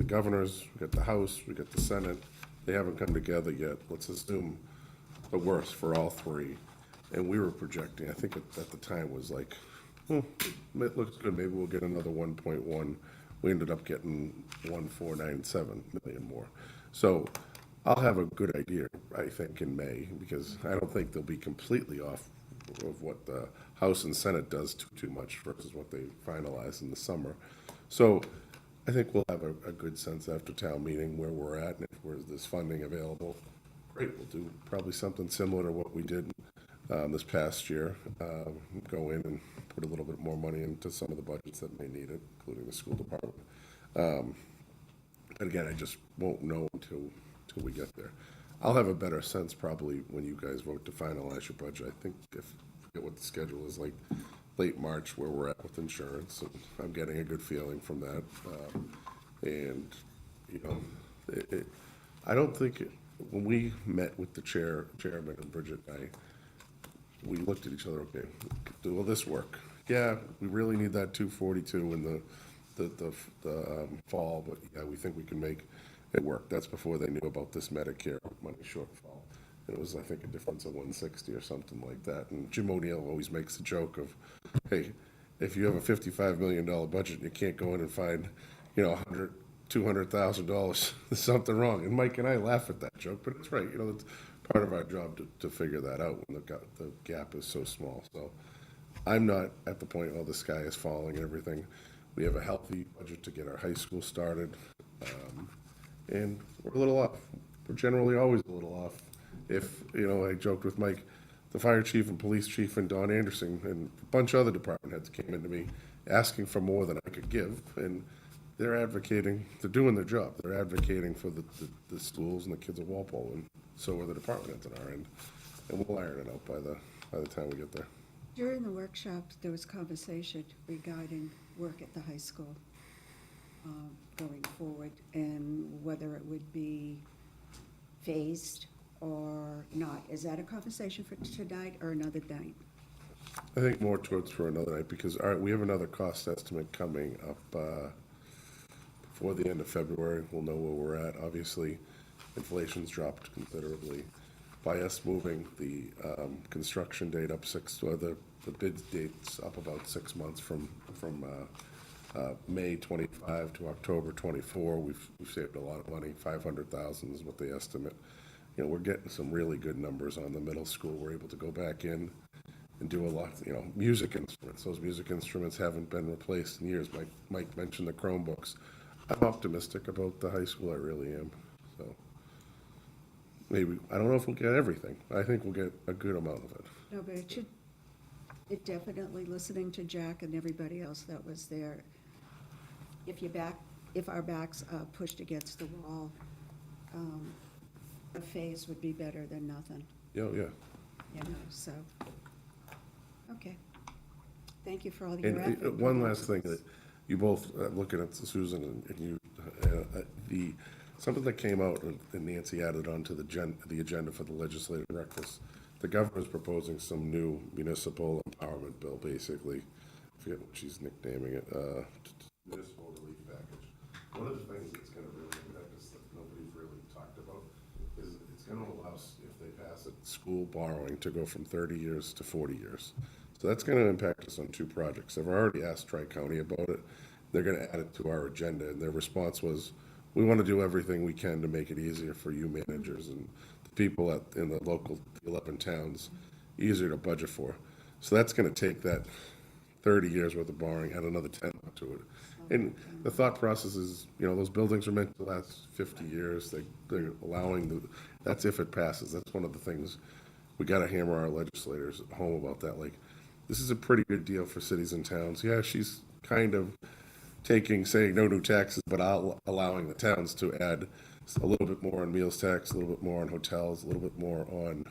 governors, we got the House, we got the Senate, they haven't come together yet. Let's assume the worst for all 3. And we were projecting, I think at the time was like, it looks good, maybe we'll get another 1.1. We ended up getting 1,497 million more. So I'll have a good idea, I think, in May, because I don't think they'll be completely off of what the House and Senate does too much versus what they finalize in the summer. So I think we'll have a good sense after town meeting where we're at, and if there's funding available, great, we'll do probably something similar to what we did this past year. Go in and put a little bit more money into some of the budgets that may need it, including the school department. But again, I just won't know until we get there. I'll have a better sense probably when you guys vote to finalize your budget. I think I forget what the schedule is, like late March where we're at with insurance, and I'm getting a good feeling from that. And, you know, I don't think, when we met with the chairman and Bridget and I, we looked at each other, okay, will this work? Yeah, we really need that 242 in the fall, but yeah, we think we can make it work. That's before they knew about this Medicare money shortfall. It was, I think, a difference of 160 or something like that. And Jim O'Neill always makes the joke of, hey, if you have a $55 million budget and you can't go in and find, you know, $200,000, there's something wrong. And Mike and I laugh at that joke, but it's right. You know, it's part of our job to figure that out when the gap is so small. So I'm not at the point, oh, the sky is falling and everything. We have a healthy budget to get our high school started. And we're a little off. We're generally always a little off. If, you know, I joked with Mike, the fire chief and police chief and Don Anderson and a bunch of other department heads came into me asking for more than I could give. And they're advocating, they're doing their job. They're advocating for the schools and the kids of Walpole, and so are the department heads on our end. And we'll iron it out by the time we get there. During the workshops, there was conversation regarding work at the high school going forward, and whether it would be phased or not. Is that a conversation for tonight or another night? I think more towards for another night, because, all right, we have another cost estimate coming up before the end of February. We'll know where we're at. Obviously, inflation's dropped considerably. By us moving the construction date up the bid dates up about 6 months from May 25 to October 24, we've saved a lot of money. 500,000 is what they estimate. You know, we're getting some really good numbers on the middle school. We're able to go back in and do a lot, you know, music instruments. Those music instruments haven't been replaced in years. Mike mentioned the Chromebooks. I'm optimistic about the high school, I really am. So maybe, I don't know if we'll get everything. I think we'll get a good amount of it. No, but it definitely, listening to Jack and everybody else that was there, if our backs pushed against the wall, a phase would be better than nothing, Yeah, yeah. you know, so, okay. Thank you for all your And effort. one last thing, that you both, looking at Susan and you, something that came out and Nancy added onto the agenda for the legislative breakfast. The governor's proposing some new municipal empowerment bill, basically. I forget what she's nicknaming it, municipal relief package. One of the things that's gonna really impact us that nobody's really talked about is it's gonna allow, if they pass it, school borrowing to go from 30 years to 40 years. So that's gonna impact us on 2 projects. I've already asked Tri-County about it. They're gonna add it to our agenda, and their response was, we wanna do everything we can to make it easier for you managers and the people in the local 11 towns, easier to budget for. So that's gonna take that 30 years worth of borrowing, add another 10 to it. And the thought process is, those buildings are meant to last 50 years. They're allowing that's if it passes. That's one of the things we gotta hammer our legislators at home about that. Like, this is a pretty good deal for cities and towns. Yeah, she's kind of saying no new taxes, but allowing the towns to add a little bit more on meals tax, a little bit more on hotels, a little bit more on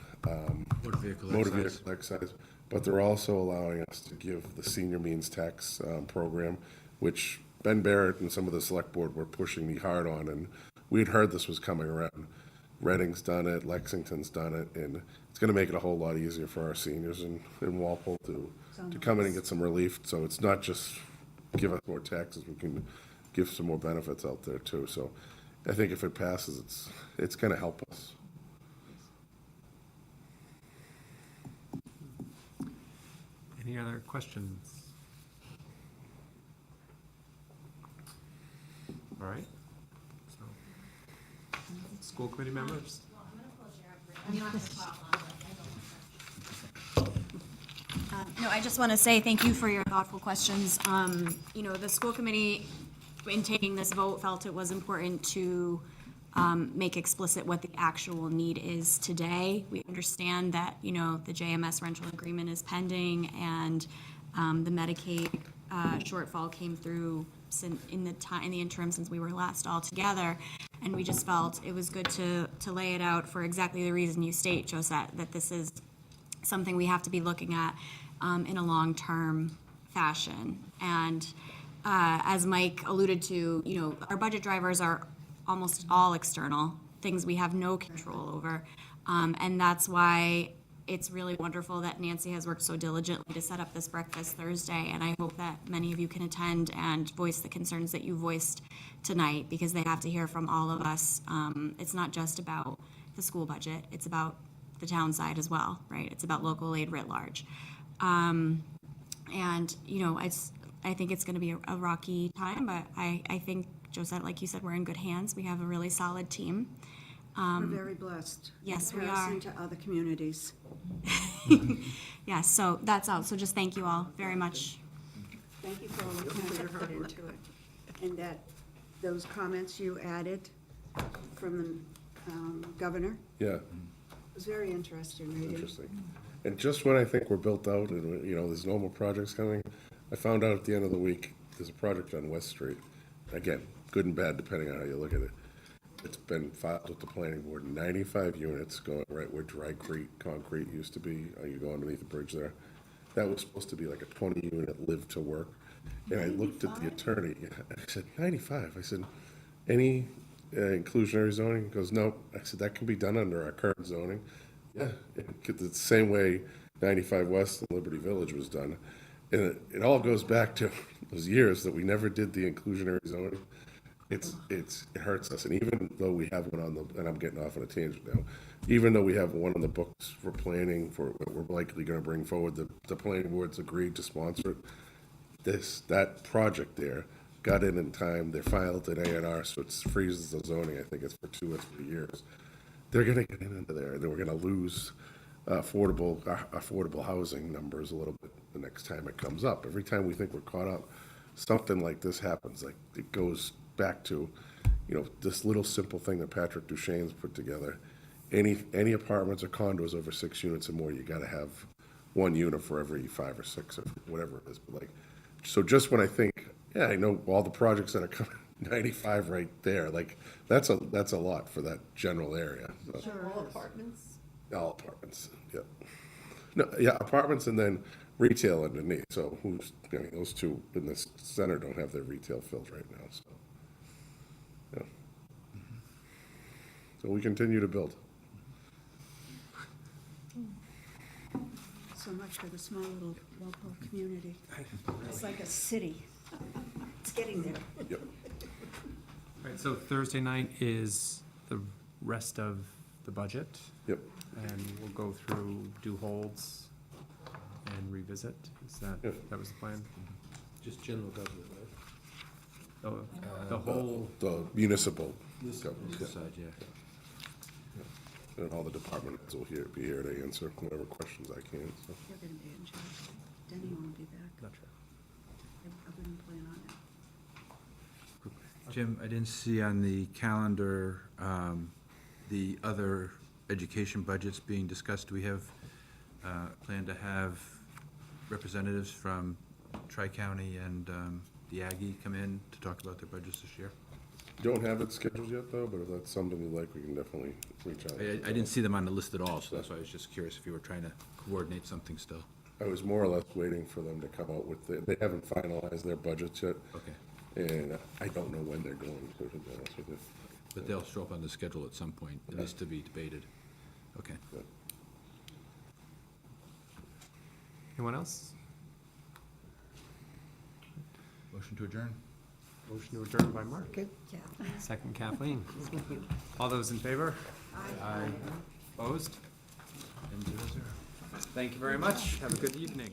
Motor vehicle excise. But they're also allowing us to give the senior means tax program, which Ben Barrett and some of the select board were pushing me hard on, and we had heard this was coming around. Reading's done it, Lexington's done it, and it's gonna make it a whole lot easier for our seniors in Walpole to come in and get some relief. So it's not just give us more taxes, we can give some more benefits out there too. So I think if it passes, it's gonna help us. Any other questions? All right. So, school committee members? No, I just want to say thank you for your thoughtful questions. The school committee, in taking this vote, felt it was important to make explicit what the actual need is today. We understand that, the JMS rental agreement is pending, and the Medicaid shortfall came through in the interim since we were last all together. And we just felt it was good to lay it out for exactly the reason you state, Josette, that this is something we have to be looking at in a long-term fashion. And as Mike alluded to, our budget drivers are almost all external, things we have no control over. And that's why it's really wonderful that Nancy has worked so diligently to set up this breakfast Thursday. And I hope that many of you can attend and voice the concerns that you voiced tonight, because they have to hear from all of us. It's not just about the school budget, it's about the town side as well, right? It's about local aid writ large. I think it's going to be a rocky time, but I think, Josette, like you said, we're in good hands. We have a really solid team. We're very blessed. Yes, in we are. comparison to other communities. Yes, so that's all. So just thank you all very much. Thank you for all the time you put into it. And those comments you added from the governor, Yeah. was very interesting reading. Interesting. And just when I think we're built out and, there's no more projects coming, I found out at the end of the week, there's a project on West Street. Again, good and bad depending on how you look at it. It's been filed with the planning board, 95 units going right where dry concrete used to be. You go underneath the bridge there. That was supposed to be like a 20-unit live to work. And I looked at the attorney and I said, 95? I said, any inclusionary zoning? He goes, no. I said, that can be done under our current zoning. Yeah, it's the same way 95 West and Liberty Village was done. And it all goes back to those years that we never did the inclusionary zoning. It hurts us. And even though we have one and I'm getting off on a tangent now, even though we have one on the books for planning, for what we're likely going to bring forward, the planning board's agreed to sponsor it. That project there got in time. They filed an A&R, so it freezes the zoning. I think it's for 2 or 3 years. They're going to get into there, and then we're going to lose affordable housing numbers a little bit the next time it comes up. Every time we think we're caught up, something like this happens. Like, it goes back to, this little simple thing that Patrick Duchesne's put together. Any apartments or condos over 6 units or more, you got to have 1 unit for every 5 or 6 or whatever it is. But so just when I think, yeah, I know all the projects that are coming, 95 right there, that's a lot for that general area. So. All apartments? All apartments, yeah. No, yeah, apartments and then retail underneath. So those two in the center don't have their retail filled right now, so. Yeah. So we continue to build. So much for the small little Walpole community. It's like a city. It's getting there. Yep. Right, so Thursday night is the rest of the budget, Yep. and we'll go through, do holds, and revisit. Is that, Yeah. that was the plan? Just general government, right? The whole, The municipal. This government, yeah. Side, yeah. And all the departments will be here to answer whatever questions I can, so. You're gonna be in charge. Denny won't be back. not sure. I wouldn't plan on it. Jim, I didn't see on the calendar, the other education budgets being discussed. Do we have, plan to have representatives from Tri-County and, the Aggie come in to talk about their budgets this year? Don't have it scheduled yet, though, but if that's something you like, we can definitely reach out. I didn't see them on the list at all, so that's why I was just curious if you were trying to coordinate something still. I was more or less waiting for them to come out with, they haven't finalized their budgets yet, Okay, and I don't know when they're going to be honest with you. but they'll show up on the schedule at some point, at least to be debated. Okay. Anyone else? Motion to adjourn? Motion to adjourn by Mark. Good. Second Kathleen. All those in favor? Aye. Opposed? And 0-0. Thank you very much. Have a good evening.